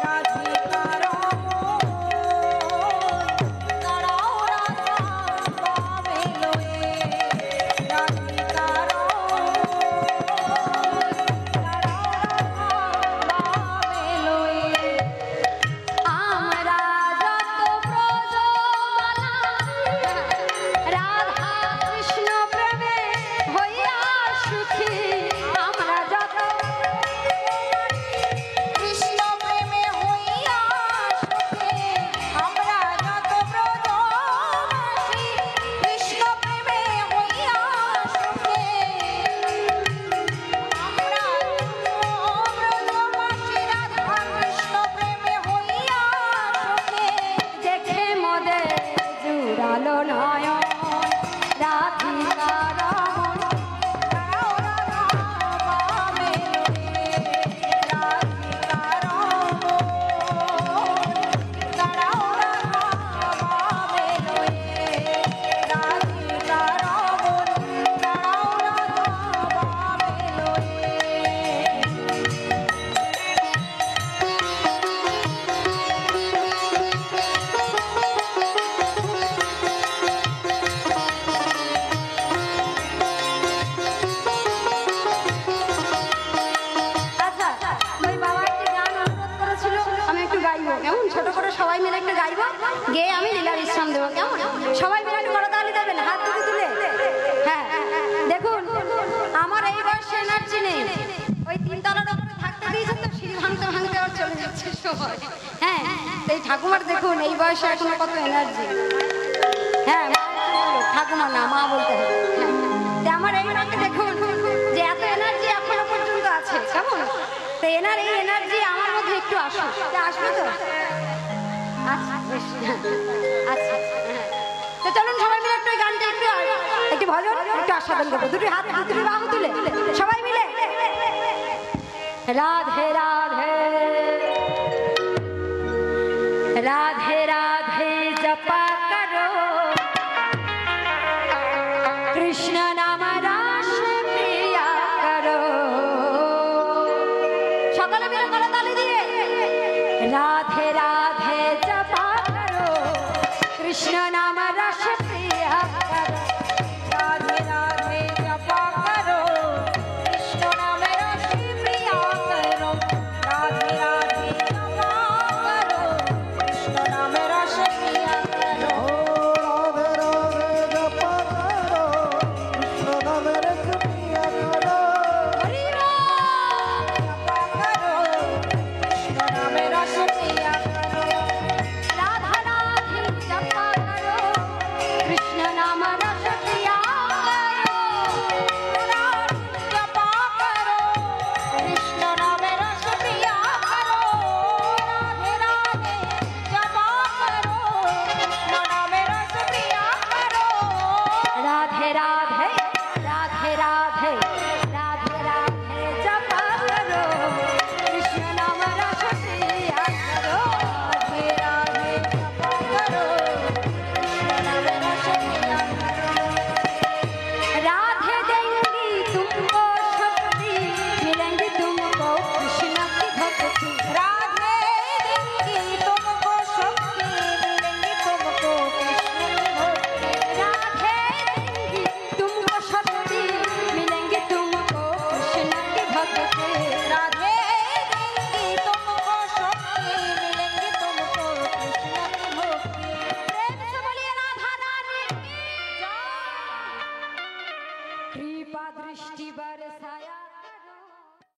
রাধিকা রমন দাঁড়াও রাধা বামে লয়ে, রাধিকা আমরা যত ব্রজবালা রাধা কৃষ্ণ প্রেমে হইয়া সুখী, আমরা যত কৃষ্ণ প্রেমে হইয়া সুখী, আমরা যত ব্রজবাসী কৃষ্ণ প্রেমে হইয়া সুখী, আমরা ব্রজবাসী রাধা কৃষ্ণ প্রেমে হইয়া সুখী, দেখে মোদের জুড়ালো নয়ন রাধিকা রমন দাঁড়াও রাধা বামে লয়ে, রাধিকা রমন দাঁড়াও রাধা বামে লয়ে, রাধিকা রমন দাঁড়াও রাধা বামে লয়ে। আচ্ছা, ওই বাবা একটি গান অনুরোধ করেছিল, আমি একটু গাইবো, কেমন? ছোট করে সবাই মিলে একটু গাইবো, গেয়ে আমি লীলা বিশ্রাম দেবো, কেমন? সবাই মিলে একটু করতালি দেবেন, হাত তুলে তুলে। হ্যাঁ, দেখুন আমার এই বয়সে এনার্জি নেই, ওই তিনতলার উপরে থাকতে দিয়েছেন তো সিঁড়ি ভাঙতে ভাঙতে আর চলে যাচ্ছে সময়। হ্যাঁ, এই ঠাকুমার দেখুন এই বয়সে এখনো কত এনার্জি। হ্যাঁ, ঠাকুমা না মা বলতে হবে। হ্যাঁ, তা আমার এই মাকে দেখুন যে এত এনার্জি এখনো পর্যন্ত আছে, কেমন? তো এই এনার্জি আমার মধ্যে একটু আসো, আসবে তো? আচ্ছা বেশ, আচ্ছা হ্যাঁ। তো চলুন সবাই মিলে একটু এই গানটা একটু ভজন একটু আস্বাদন করবো, দুটি হাত দুটি বাহু তুলে সবাই মিলে। রাধে রাধে রাধে রাধে জপা করো, কৃষ্ণ নাম রাস প্রিয়া করো। সকলে মিলে করতালি দিয়ে রাধে রাধে জপা করো, কৃষ্ণ নাম রাস প্রিয়া করো, রাধে রাধে জপা করো, কৃষ্ণ নাম রাস প্রিয়া করো, রাধে রাধে জপা করো, কৃষ্ণ নাম রাস প্রিয়া করো। হরি রাম জপা করো, কৃষ্ণ নাম রাস প্রিয়া করো, রাধা রাধে জপা করো, কৃষ্ণ নাম রাস প্রিয়া করো, রাধে জপা করো, কৃষ্ণ নাম রাস প্রিয়া করো, রাধে রাধে জপা করো, কৃষ্ণ নাম রাস প্রিয়া করো, রাধে রাধে রাধে রাধে রাধে রাধে জপা করো, কৃষ্ণ নাম রাস প্রিয়া করো, রাধে রাধে জপা করো, কৃষ্ণ নাম রাস প্রিয়া করো। দৃশ্য